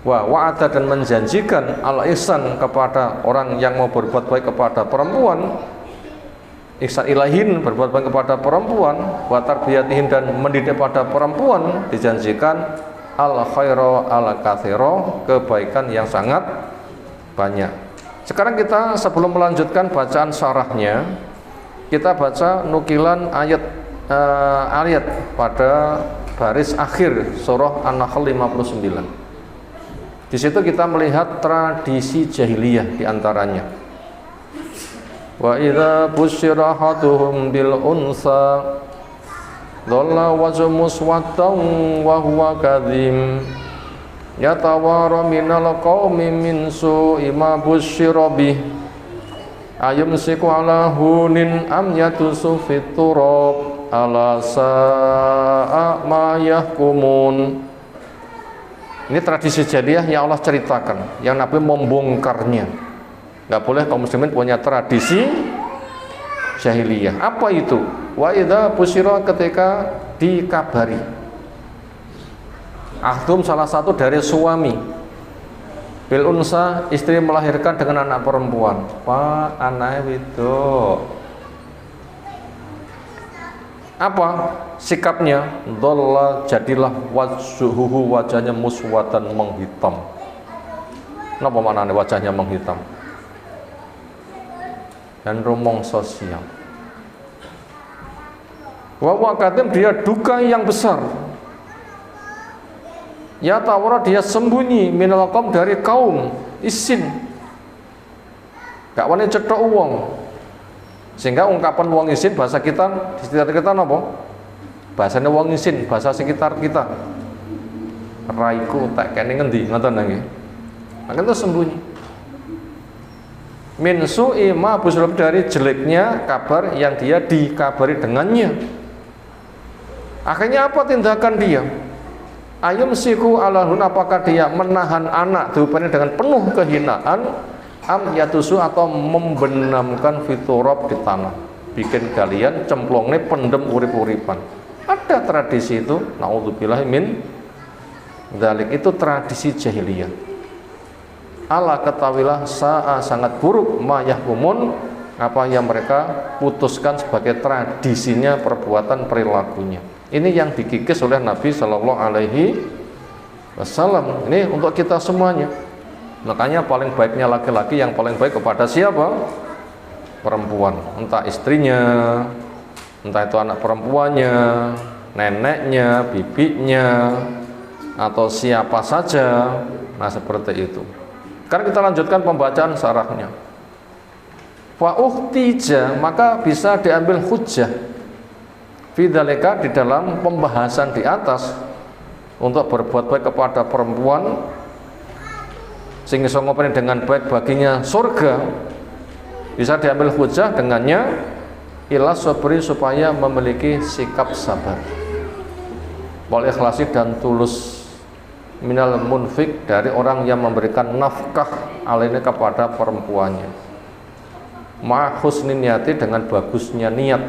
Speaker 1: Wa wa'ada, dan menjanjikan al ihsan, kepada orang yang mau berbuat baik kepada perempuan, ihsan ilahin, berbuat baik kepada perempuan, wa tarbiyatihim, dan mendidik pada perempuan, dijanjikan al khaira al katsira, kebaikan yang sangat banyak. Sekarang kita sebelum melanjutkan bacaan syarahnya, kita baca nukilan ayat pada baris akhir surah An-Nahl 59. Di situ kita melihat tradisi jahiliyah di antaranya. Wa idza busyira ahaduhum bil unsa dhalla wajhu muswaddan wa huwa kadhim yatawara minal qaumi min su'i ma busyira bih ayumsiku ala hunin am yatusu fit turab ala sa'a ma yahkumun. Ini tradisi jahiliyah yang Allah ceritakan, yang Nabi membongkarnya. Nggak boleh kaum muslimin punya tradisi jahiliyah. Apa itu? Wa idza busyira, ketika dikabari. Ahdum, salah satu dari suami, bil unsa, istri melahirkan dengan anak perempuan. Pak, anaknya itu apa sikapnya? Dhalla, jadilah wajhuhu, wajahnya muswadan, menghitam. Napa maknanya wajahnya menghitam? Dan rumong sosial. Wa waqatim, dia duka yang besar. Ya tawara, dia sembunyi minal qaum, dari kaum isin. Gak wani cetok wong. Sehingga ungkapan wong isin bahasa kita di sekitar kita napa? Bahasane wong isin, bahasa sekitar kita. Raiku tak kene ngendi, ngoten nggih. Maka itu sembunyi. Min su'i ma busyira, dari jeleknya kabar yang dia dikabari dengannya. Akhirnya apa tindakan dia? Ayumsiku alahun, apakah dia menahan anak dihubungi dengan penuh kehinaan, am yatusu, atau membenamkan fiturab di tanah, bikin kalian cemplongne pendem urip-uripan. Ada tradisi itu, naudzubillahi min dzalik, itu tradisi jahiliyah. Ala ketawilah sa'a, sangat buruk, ma yahkumun, apa yang mereka putuskan sebagai tradisinya, perbuatan perilakunya. Ini yang dikikis oleh Nabi Shallallahu Alaihi Wasallam. Ini untuk kita semuanya. Makanya paling baiknya laki-laki yang paling baik kepada siapa? Perempuan. Entah istrinya, entah itu anak perempuannya, neneknya, bibinya, atau siapa saja. Nah seperti itu. Sekarang kita lanjutkan pembacaan syarahnya. Fa uhtija, maka bisa diambil hujjah fidzalika, di dalam pembahasan di atas, untuk berbuat baik kepada perempuan sehingga ngopeni dengan baik baginya surga, bisa diambil hujjah dengannya ila sabri, supaya memiliki sikap sabar, wal ikhlasi, dan tulus, minal munfik, dari orang yang memberikan nafkah alaini, kepada perempuannya, ma husni niyati, dengan bagusnya niat,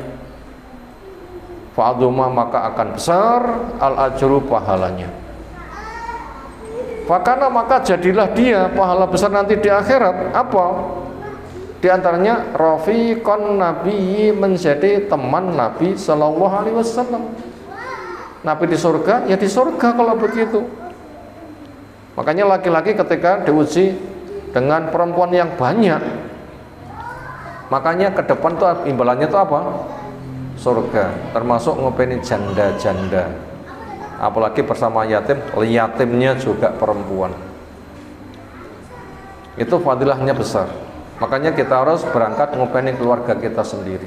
Speaker 1: fa'aduma, maka akan besar al ajru, pahalanya. Fakana, maka jadilah dia pahala besar nanti di akhirat. Apa? Di antaranya rafiqon nabi, menjadi teman Nabi Sallallahu Alaihi Wasallam. Nabi di surga, ya di surga kalau begitu. Makanya laki-laki ketika diuji dengan perempuan yang banyak, makanya ke depan tuh imbalannya tuh apa? Surga, termasuk ngopeni janda-janda, apalagi bersama yatim, yatimnya juga perempuan. Itu fadilahnya besar. Makanya kita harus berangkat ngopeni keluarga kita sendiri.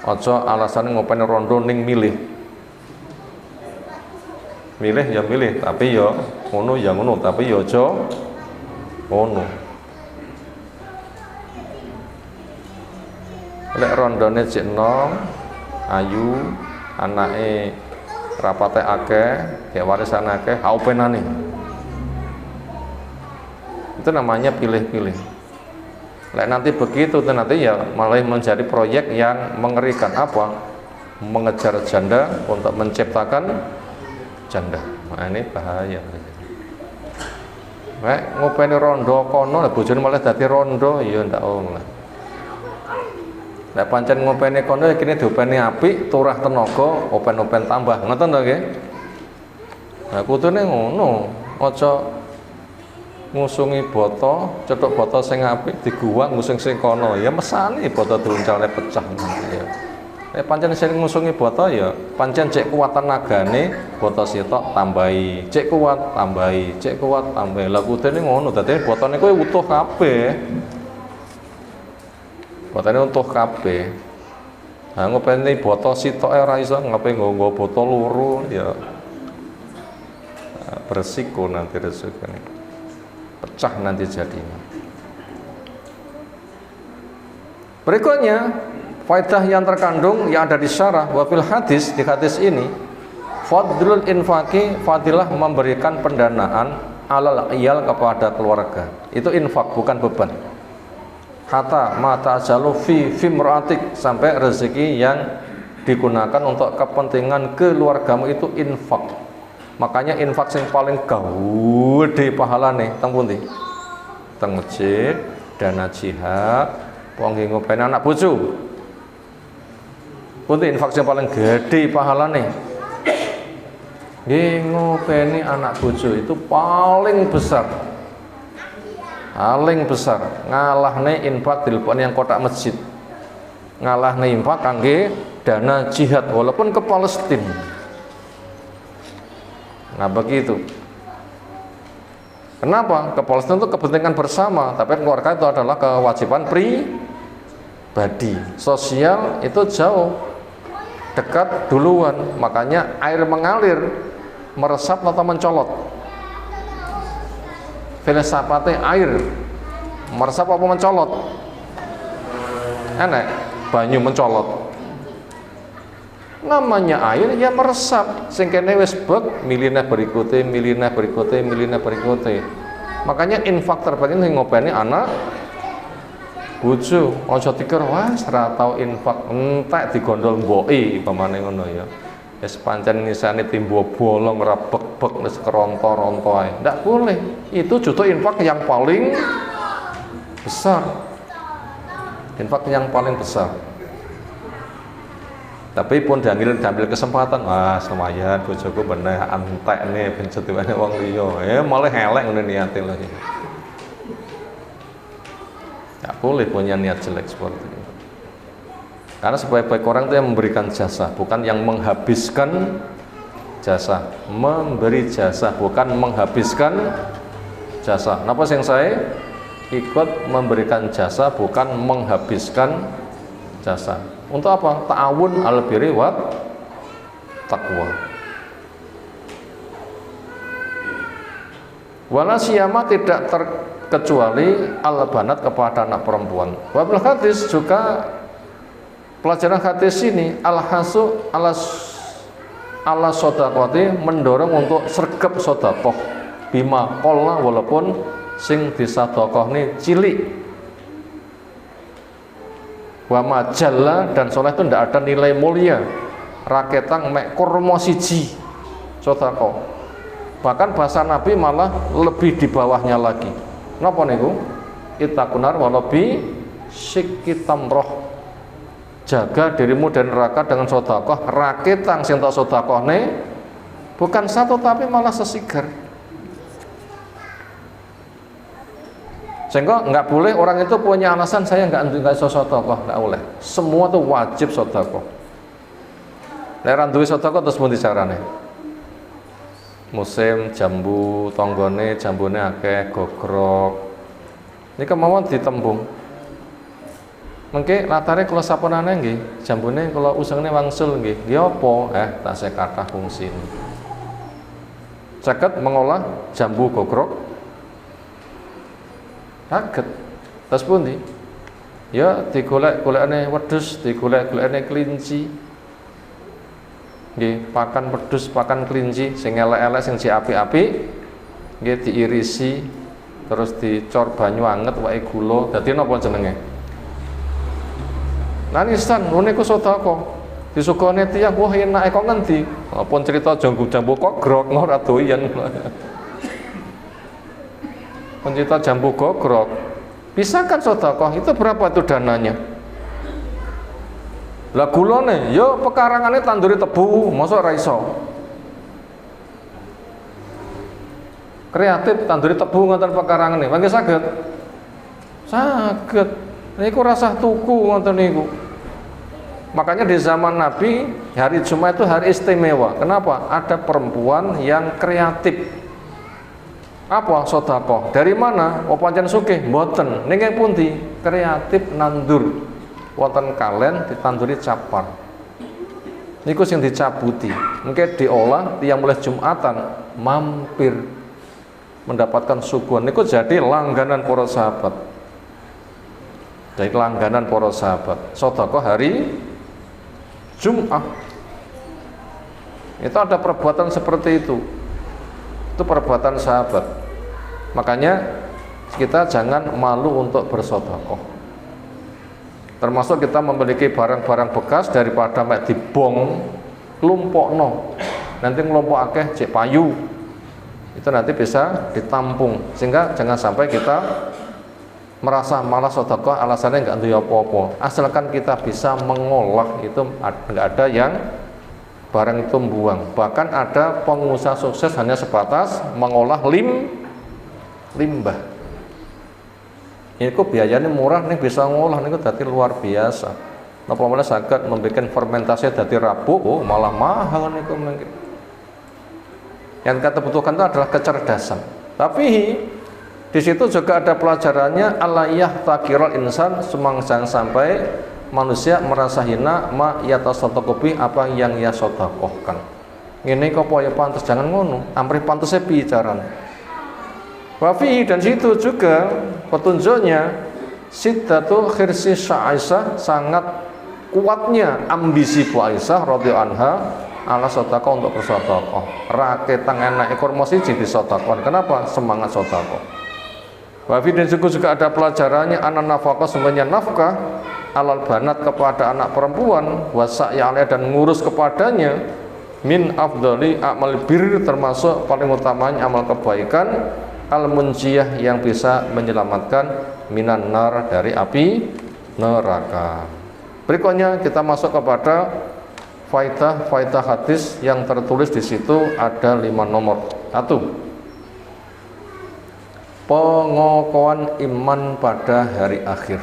Speaker 1: Ojo alasan ngopeni rondo ning milih ya milih, tapi yo ngono ya ngono, tapi yo ojo ngono. Lek rondone cek nom ayu, anake rapate akeh, ya warisan akeh, haupenane. Itu namanya pilih-pilih. Lek nanti begitu, nanti ya malah menjadi proyek yang mengerikan. Apa? Mengejar janda untuk menciptakan janda. Nah, ini bahaya. Lek ngopeni rondo kono, bojone malah dadi rondo, ya ndak oleh. Nek pancen ngopeni kono kene diopeni apik, turah tenaga, open-open tambah. Ngoten to nggih? Nah, kudune ngono. Aja ngusungi boto, cetuk boto sing apik diguwang ngusung sing kono. Ya mesane boto druncalne pecah. Ya. Nek pancen sing ngusungi boto ya pancen cek kuat tenagane, boto sitok tambahi. Cek kuat tambahi, cek kuat tambahi. Lah kudune ngono, dadi botone kowe utuh kabeh. Botone untuk kabeh. Nah, ngopeni botol sitoke ora iso, ngapain nggo botol loro ya. Nah, beresiko nanti rezekine. Pecah nanti jadinya. Berikutnya, faedah yang terkandung yang ada di syarah wa fil hadis, di hadis ini, fadlul infaqi, fadilah memberikan pendanaan alal iyal, kepada keluarga. Itu infak, bukan beban. Hatta mata jalu fi muraatik, sampai rezeki yang digunakan untuk kepentingan keluargamu itu infak. Makanya infak yang paling gede pahalane teng pundi? Teng masjid, dana jihad, wong ngopeni anak bojo. Pundi infak yang paling gede pahalane? Nggih, ngopeni anak bojo itu paling besar. Paling besar, ngalahne infak dilebokne yang kotak masjid, ngalahne infak kangge dana jihad walaupun ke Palestina. Nah begitu. Kenapa? Ke Palestina itu kepentingan bersama, tapi keluarga itu adalah kewajiban pribadi. Sosial itu jauh, dekat duluan. Makanya air mengalir, meresap atau mencolot. Filsafate air meresap apa mencolot? Enak, banyu mencolot. Namanya air ya meresap. Sing kene wis bek, milihne berikute. Makanya infak terbaik sing ngopeni anak bojo. Aja pikir wah ora tau infak, entek digondol mboke pamane ngono ya. Wis pancen ngisane timbo bolong ora bek-bek wis keronto-ronto ae. Ndak boleh. Itu justru infak yang paling besar. Infak yang paling besar. Tapi pun diambil kesempatan, wah lumayan bojoku bener antek nih pencetuane wong liya. Malah elek ngene niate lho. Enggak boleh punya niat jelek seperti itu. Karena sebaik-baik orang itu yang memberikan jasa, bukan yang menghabiskan jasa. Memberi jasa, bukan menghabiskan jasa. Napa sing saya ikut memberikan jasa, bukan menghabiskan jasa. Untuk apa? Ta'awun al birri wa taqwa. Wala siyama tidak terkecuali al banat kepada anak perempuan. Wabil hadis juga pelajaran hadis ini al hasu ala sodaqati mendorong untuk sergap sodakoh bima qolla walaupun sing disadokoh ini cilik. Wa majalla dan soleh itu tidak ada nilai mulia. Raketang mek kurma siji sedekah. Bahkan bahasa Nabi malah lebih di bawahnya lagi. Napa niku? Ittaqunar walabi syikki tamroh. Jaga dirimu dari neraka dengan sedekah. Raketang sing tak sedekahne bukan satu tapi malah sesigar. Sehingga nggak boleh orang itu punya alasan saya nggak sedekah, nggak boleh. Semua tuh wajib sedekah. Nek ra duwe sedekah terus pundi carane? Musim jambu tanggane jambune akeh gogrok. Ini kemauan ditembung. Mengke latare kula sapunane nggih, jambune kula usengne wangsul nggih. Nggih apa? Tasih kathah fungsi. Saged mengolah jambu gogrok. Saged. Terus pundi? Ya digolek-golekane wedhus, digolek-golekane kelinci. Nggih, pakan wedhus, pakan kelinci sing elek-elek sing apik-apik nggih diirisi terus dicor banyu anget wae gula. Dadi napa jenenge? Nanisan ngene ku sedekah. Disukone tiyang wah enake kok ngendi? Apa cerita jambu kok grok ora doyan. Pencinta jambu gogrok, bisa kan sedekah itu berapa itu dananya? Lah gulane, yo pekarangane tanduri tebu, mosok ora iso. Kreatif tanduri tebu ngoten pekarangane, mangke saged. Saged. Niku rasah tuku ngoten niku. Makanya di zaman Nabi hari Jumat itu hari istimewa. Kenapa? Ada perempuan yang kreatif. Apa sedekah? Dari mana? Oh pancen sugih? Mboten. Niki pundi? Kreatif nandur. Wonten kalen ditanduri capar. Niku sing dicabuti. Mungkin diolah tiang mulai Jumatan mampir mendapatkan suguhan. Niku jadi langganan para sahabat. Jadi langganan para sahabat. Sedekah hari Jumat. Itu ada perbuatan seperti itu. Itu perbuatan sahabat. Makanya kita jangan malu untuk bersedekah. Termasuk kita memiliki barang-barang bekas daripada mek dibong klumpokno. Nanti nglumpukake cek payu. Itu nanti bisa ditampung. Sehingga jangan sampai kita merasa malas sedekah alasannya enggak duwe apa-apa. Asalkan kita bisa mengolah itu enggak ada yang barang itu membuang. Bahkan ada pengusaha sukses hanya sebatas mengolah limbah. Ini kok biayanya murah nih bisa ngolah nih dadi luar biasa. Napa malah saged membuat fermentasi dadi rabuk, malah mahal niku mungkin. Yang kita butuhkan itu adalah kecerdasan. Tapi di situ juga ada pelajarannya alayah takiral insan jangan sampai manusia merasa hina ma yatasaddaqu apa yang ia sedekahkan. Ngene kok ya pantes jangan ngono. Amrih pantese piye carane? Wafi dan situ juga petunjuknya siddatu khirsi Aisyah sangat kuatnya ambisi Bu Aisyah radhiyallahu anha ala sedekah untuk bersedekah. Raketang enak ekor siji disedekahkan. Kenapa? Semangat sedekah. Wafi dan juga ada pelajarannya anak nafkah semuanya nafkah alal banat kepada anak perempuan wasa'ya dan ngurus kepadanya min afdali amal bir termasuk paling utamanya amal kebaikan al-munjiyah yang bisa menyelamatkan minan nar dari api neraka. Berikutnya kita masuk kepada Faidah hadis yang tertulis di situ ada 5 nomor. 1. Pengokohan iman pada hari akhir.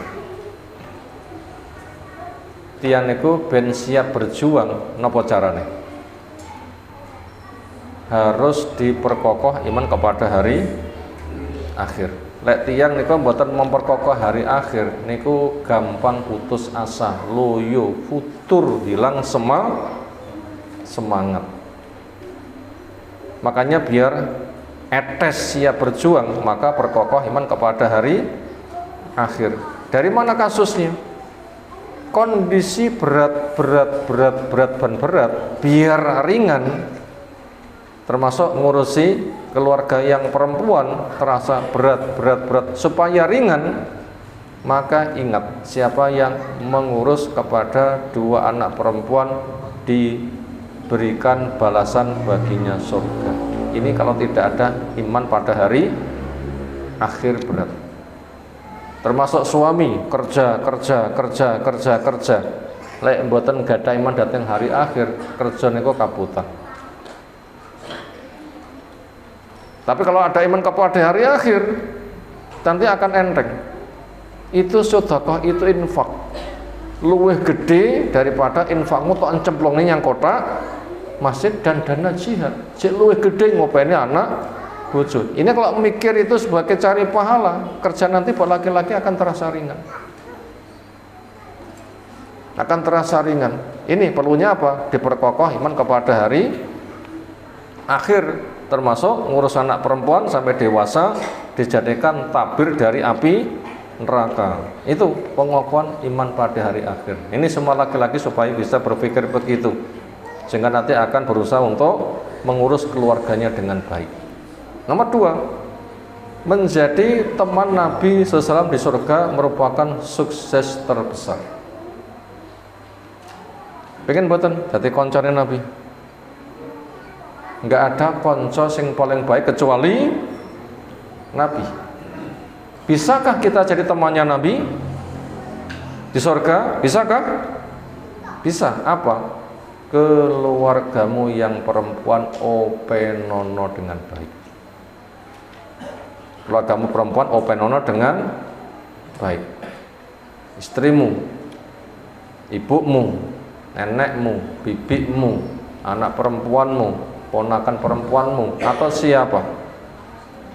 Speaker 1: Tiang niku ben siap berjuang napa carane? Harus diperkokoh iman kepada hari akhir. Lek tiang niku mboten memperkokoh hari akhir niku gampang putus asa, loyo, futur, hilang semangat. Makanya biar etes siap berjuang, maka perkokoh iman kepada hari akhir. Dari mana kasusnya? Kondisi berat biar ringan, termasuk ngurusi keluarga yang perempuan terasa berat supaya ringan, maka ingat siapa yang mengurus kepada 2 anak perempuan diberikan balasan baginya surga. Ini kalau tidak ada iman pada hari akhir berat. Termasuk suami kerja. Lek mboten gadah iman datang hari akhir, kerja niku kabutan. Tapi kalau ada iman kepada hari akhir, nanti akan enteng. Itu sedekah, itu infak. Luwih gede daripada infakmu tok encemplongne yang kotak masjid dan dana jihad. Cek luwih gede ngopeni anak bojo. Ini kalau mikir itu sebagai cari pahala, kerja nanti buat laki-laki akan terasa ringan. Akan terasa ringan. Ini perlunya apa? Diperkokoh iman kepada hari akhir, termasuk ngurus anak perempuan sampai dewasa dijadikan tabir dari api neraka. Itu pengokohan iman pada hari akhir. Ini semua laki-laki supaya bisa berpikir begitu, sehingga nanti akan berusaha untuk mengurus keluarganya dengan baik. Nomor 2, menjadi teman Nabi SAW di surga merupakan sukses terbesar. Pengen boten dadi koncone Nabi? Enggak ada konco sing paling baik kecuali Nabi. Bisakah kita jadi temannya Nabi di surga? Bisakah? Bisa. Apa? Keluargamu yang perempuan openono dengan baik. Keluargamu perempuan openono dengan baik. Istrimu, ibumu, nenekmu, bibikmu, anak perempuanmu, ponakan perempuanmu, atau siapa,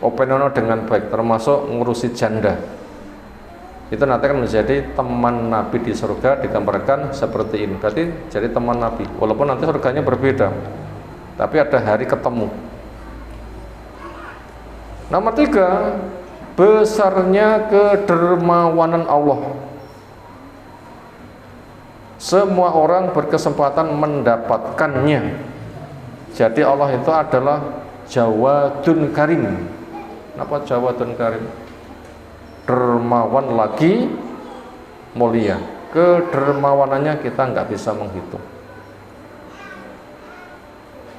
Speaker 1: openono dengan baik, termasuk ngurusi janda. Itu nanti akan menjadi teman Nabi di surga, digambarkan seperti ini. Berarti jadi teman Nabi, walaupun nanti surganya berbeda, tapi ada hari ketemu. Nomor 3, besarnya kedermawanan Allah. Semua orang berkesempatan mendapatkannya. Jadi Allah itu adalah Jawadun Karim. Kenapa Jawadun Karim? Dermawan lagi mulia. Kedermawanannya kita nggak bisa menghitung.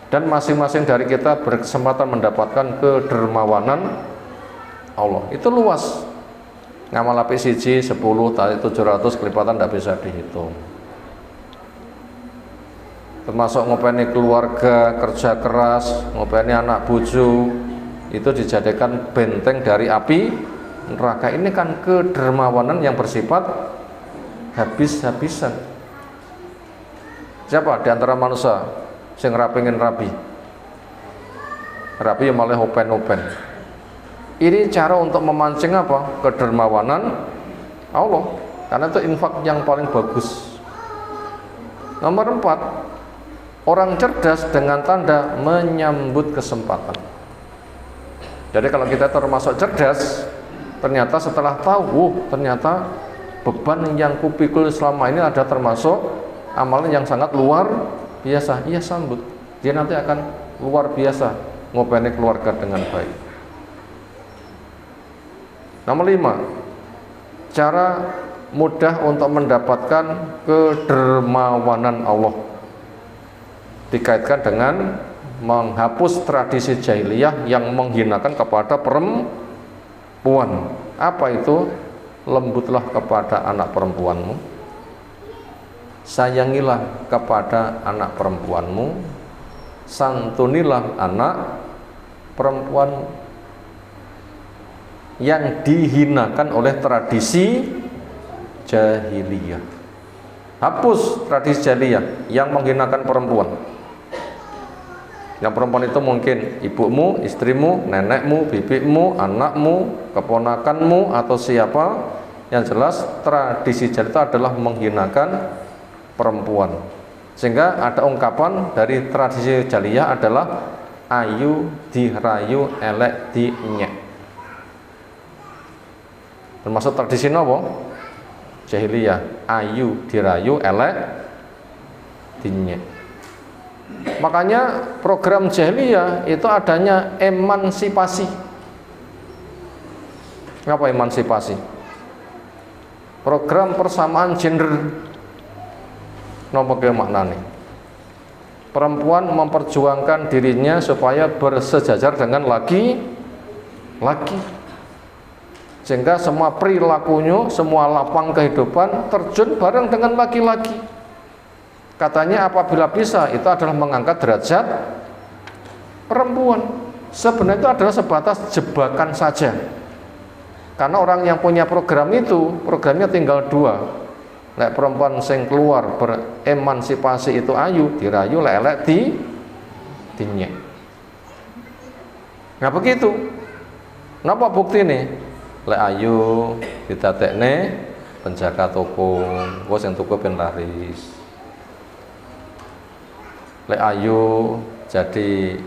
Speaker 1: Dan masing-masing dari kita berkesempatan mendapatkan kedermawanan Allah. Itu luas. Ngamal apik siji 10 tadi 700 kelipatan tidak bisa dihitung. Termasuk ngopeni keluarga, kerja keras, ngopeni anak bojo, itu dijadikan benteng dari api neraka. Ini kan kedermawanan yang bersifat habis-habisan. Siapa di antara manusia sing rapingin rabi yang malah open. Ini cara untuk memancing apa? Kedermawanan Allah, karena itu infak yang paling bagus. Nomor 4, orang cerdas dengan tanda menyambut kesempatan. Jadi kalau kita termasuk cerdas, ternyata setelah tahu, ternyata beban yang kupikul selama ini ada termasuk amalan yang sangat luar biasa, ia sambut. Dia nanti akan luar biasa ngopeni keluarga dengan baik. Nomor 5, cara mudah untuk mendapatkan kedermawanan Allah dikaitkan dengan menghapus tradisi jahiliyah yang menghinakan kepada perempuan. Apa itu? Lembutlah kepada anak perempuanmu, sayangilah kepada anak perempuanmu, santunilah anak perempuanmu yang dihinakan oleh tradisi jahiliyah. Hapus tradisi jahiliyah yang menghinakan perempuan. Yang perempuan itu mungkin ibumu, istrimu, nenekmu, bibimu, anakmu, keponakanmu, atau siapa. Yang jelas tradisi jahiliyah itu adalah menghinakan perempuan. Sehingga ada ungkapan dari tradisi jahiliyah adalah ayu dirayu elek dinyek. Termasuk tradisi apa? Jahiliyah, ayu dirayu elek dinyek. Makanya program jahiliyah itu adanya emansipasi. Apa emansipasi? Program persamaan gender. Napa ke maknane? Perempuan memperjuangkan dirinya supaya bersejajar dengan laki-laki. Sehingga semua perilakunya, semua lapang kehidupan terjun bareng dengan laki-laki. Katanya apabila bisa itu adalah mengangkat derajat perempuan. Sebenarnya itu adalah sebatas jebakan saja. Karena orang yang punya program itu, programnya tinggal dua. Lek perempuan sing keluar beremansipasi itu ayu, dirayu, lek elek dinyek. Nah begitu. Napa bukti nih? Lek ayu didadekne penjaga toko, wis sing toko ben laris. Lek ayu jadi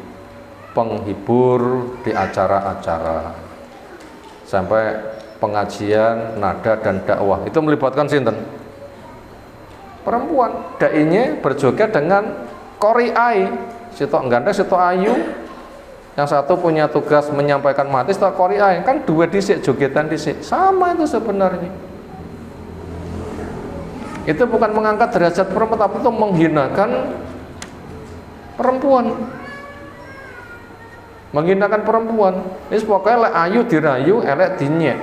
Speaker 1: penghibur di acara-acara. Sampai pengajian, nada dan dakwah itu melibatkan sinten? Perempuan. Dainya berjoget dengan qori'ai, sitok ganteng, sitok ayu. Yang satu punya tugas menyampaikan mati, sitok qori'ai. Kan dua disik, jogetan disik. Sama itu sebenarnya. Itu bukan mengangkat derajat perempuan, tapi itu menghinakan perempuan. Menghinakan perempuan. Ini pokoknya lek ayu dirayu, elek dinyek.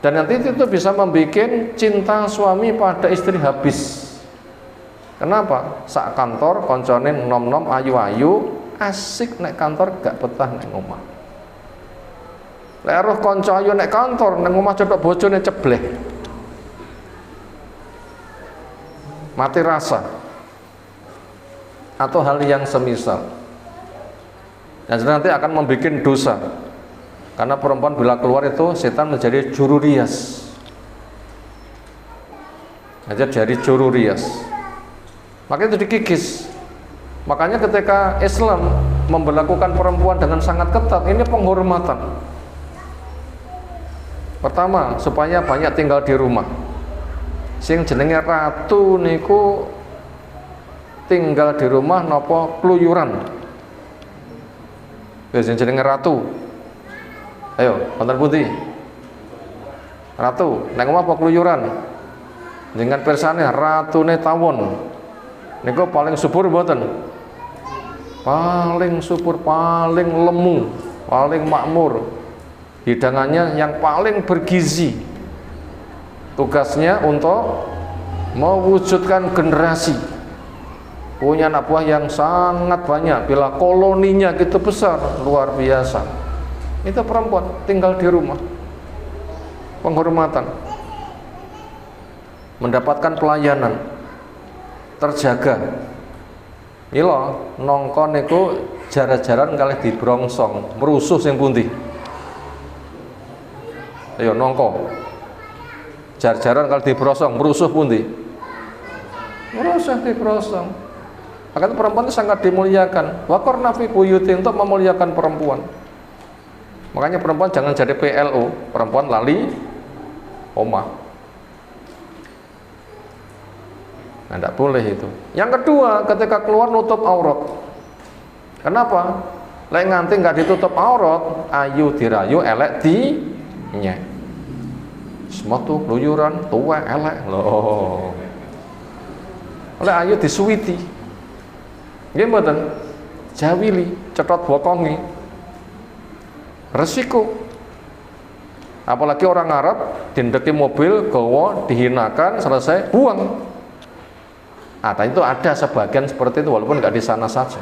Speaker 1: Dan nanti itu bisa membuat cinta suami pada istri habis. Kenapa? Sak kantor koncone nom-nom ayu-ayu, asik nek kantor gak betah nek omah. Lek roh kanca ayu nek kantor, nek omah cocok bojone cebleh. Mati rasa. Atau hal yang semisal. Dan nanti akan membuat dosa. Karena perempuan bila keluar itu setan menjadi juru rias. Aja jadi juru rias. Maka itu dikikis. Makanya ketika Islam memberlakukan perempuan dengan sangat ketat, ini penghormatan. Pertama, supaya banyak tinggal di rumah. Sing jenenge ratu niku tinggal di rumah napa kluyuran. Sing jenenge ratu. Ayo, wonten pundi? Ratu, nek omah apa kluyuran? Dengan persane ratune tawon. Niku paling subur mboten? Paling subur, paling lemu, paling makmur. Hidangannya yang paling bergizi. Tugasnya untuk mewujudkan generasi. Punya anak buah yang sangat banyak. Bila koloninya gitu besar, luar biasa. Itu perempuan tinggal di rumah. Penghormatan. Mendapatkan pelayanan. Terjaga. Mila nongkon niku jar-jaran kalih dibrongsong, merusuh sing pundi? Ayo nongko. Jar-jaran kalih dibrosong, merusuh pundi? Merusuh dibrosong. Maka perempuan itu sangat dimuliakan. Wa qarna fi buyuti, untuk memuliakan perempuan. Makanya perempuan jangan jadi PLO, perempuan lali omah. Nah, tidak boleh itu. Yang kedua, ketika keluar nutup aurat. Kenapa? Lek nganti nggak ditutup aurat, ayu dirayu, elek dinyek. Semua tuh keluyuran, tua, elek loh. Oleh ayu disuwiti. Nggih mboten? Jawili, cetot bokongi. Resiko. Apalagi orang Arab dindeki mobil, gawa, dihinakan, selesai buang. itu ada sebagian seperti itu, walaupun nggak di sana saja.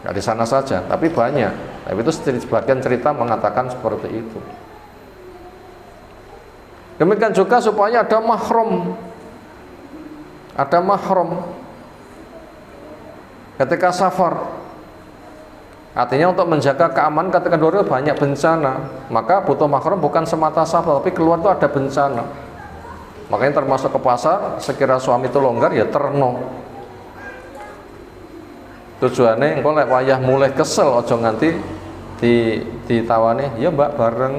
Speaker 1: Nggak di sana saja, tapi banyak. Tapi itu sebagian cerita mengatakan seperti itu. Demikian juga supaya ada mahram. Ada mahram ketika safar. Artinya untuk menjaga keamanan ketika dulu banyak bencana, maka butuh mahram bukan semata safar, tapi keluar itu ada bencana. Makanya termasuk ke pasar, sekira suami itu longgar ya terno. Tujuannya engko lek wayah mulai kesel ojo nganti ditawani, ya Mbak bareng.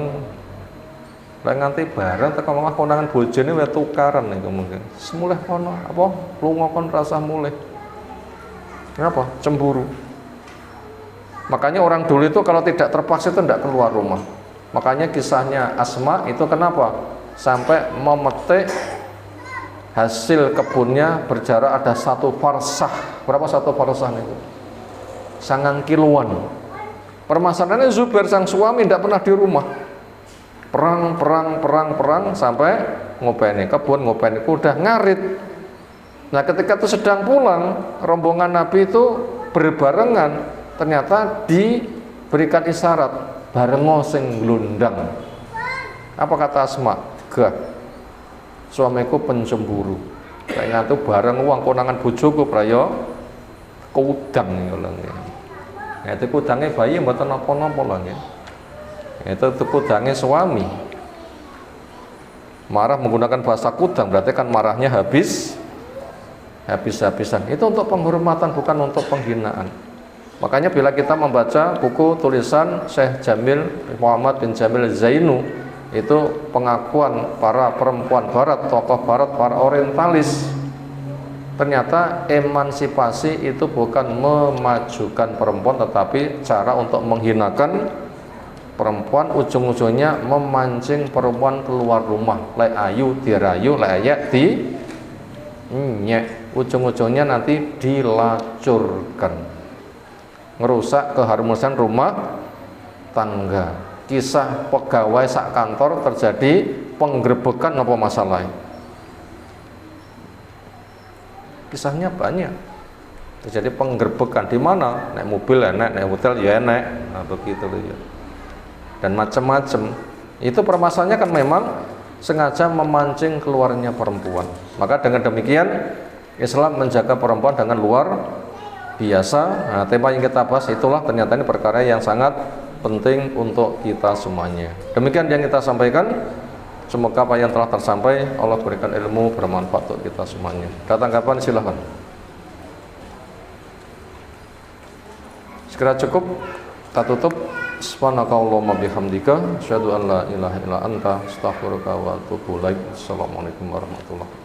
Speaker 1: Lek nganti bareng teko omah konangan bojone wae tukaran niku mungkin. Semuleh kono apa lunga kon rasa mulih. Kenapa? Cemburu. Makanya orang dulu itu kalau tidak terpaksa itu tidak keluar rumah. Makanya kisahnya Asma itu kenapa? Sampai memetik hasil kebunnya berjarak ada 1 farsah. Berapa 1 farsah itu? 9 kiloan. Permasalahannya Zubair sang suami tidak pernah di rumah. Perang sampai ngopeni kebun, ngopeni kuda, ngarit. Nah ketika itu sedang pulang, rombongan Nabi itu berbarengan, ternyata diberikan isyarat barengo sing glundang. Apa kata Asma? Gah, suamiku pencemburu. Kayak itu bareng uang konangan bojoku prayo kudang ngene. Ya itu kudangnya bayi mboten napa-napa lho nggih. Itu kudangnya suami. Marah menggunakan bahasa kudang berarti kan marahnya habis-habisan. Itu untuk penghormatan bukan untuk penghinaan. Makanya bila kita membaca buku tulisan Syekh Jamil Muhammad bin Jamil Zainu, itu pengakuan para perempuan barat, tokoh barat, para orientalis, ternyata emansipasi itu bukan memajukan perempuan tetapi cara untuk menghinakan perempuan, ujung-ujungnya memancing perempuan keluar rumah. Lek ayu dirayu, lek ayak di nyek, ujung-ujungnya nanti dilacurkan, ngerusak keharmonisan rumah tangga. Kisah pegawai sak kantor terjadi penggerebekan apa masalah? Kisahnya banyak. Terjadi penggerebekan di mana? Naik mobil enak, naik hotel ya enak. Nah begitu loh ya. Dan macam-macam. Itu permasalahannya kan memang sengaja memancing keluarnya perempuan. Maka dengan demikian Islam menjaga perempuan dengan luar biasa. Nah, tema yang kita bahas itulah ternyata ini perkara yang sangat penting untuk kita semuanya. Demikian yang kita sampaikan. Semoga apa yang telah tersampai Allah berikan ilmu bermanfaat untuk kita semuanya. Ada tanggapan silahkan. Sekira cukup, kita tutup. Subhanakallahumma bihamdika asyhadu an la ilaha illa anta astaghfiruka wa atubu ilaik. Assalamualaikum warahmatullahi wabarakatuh.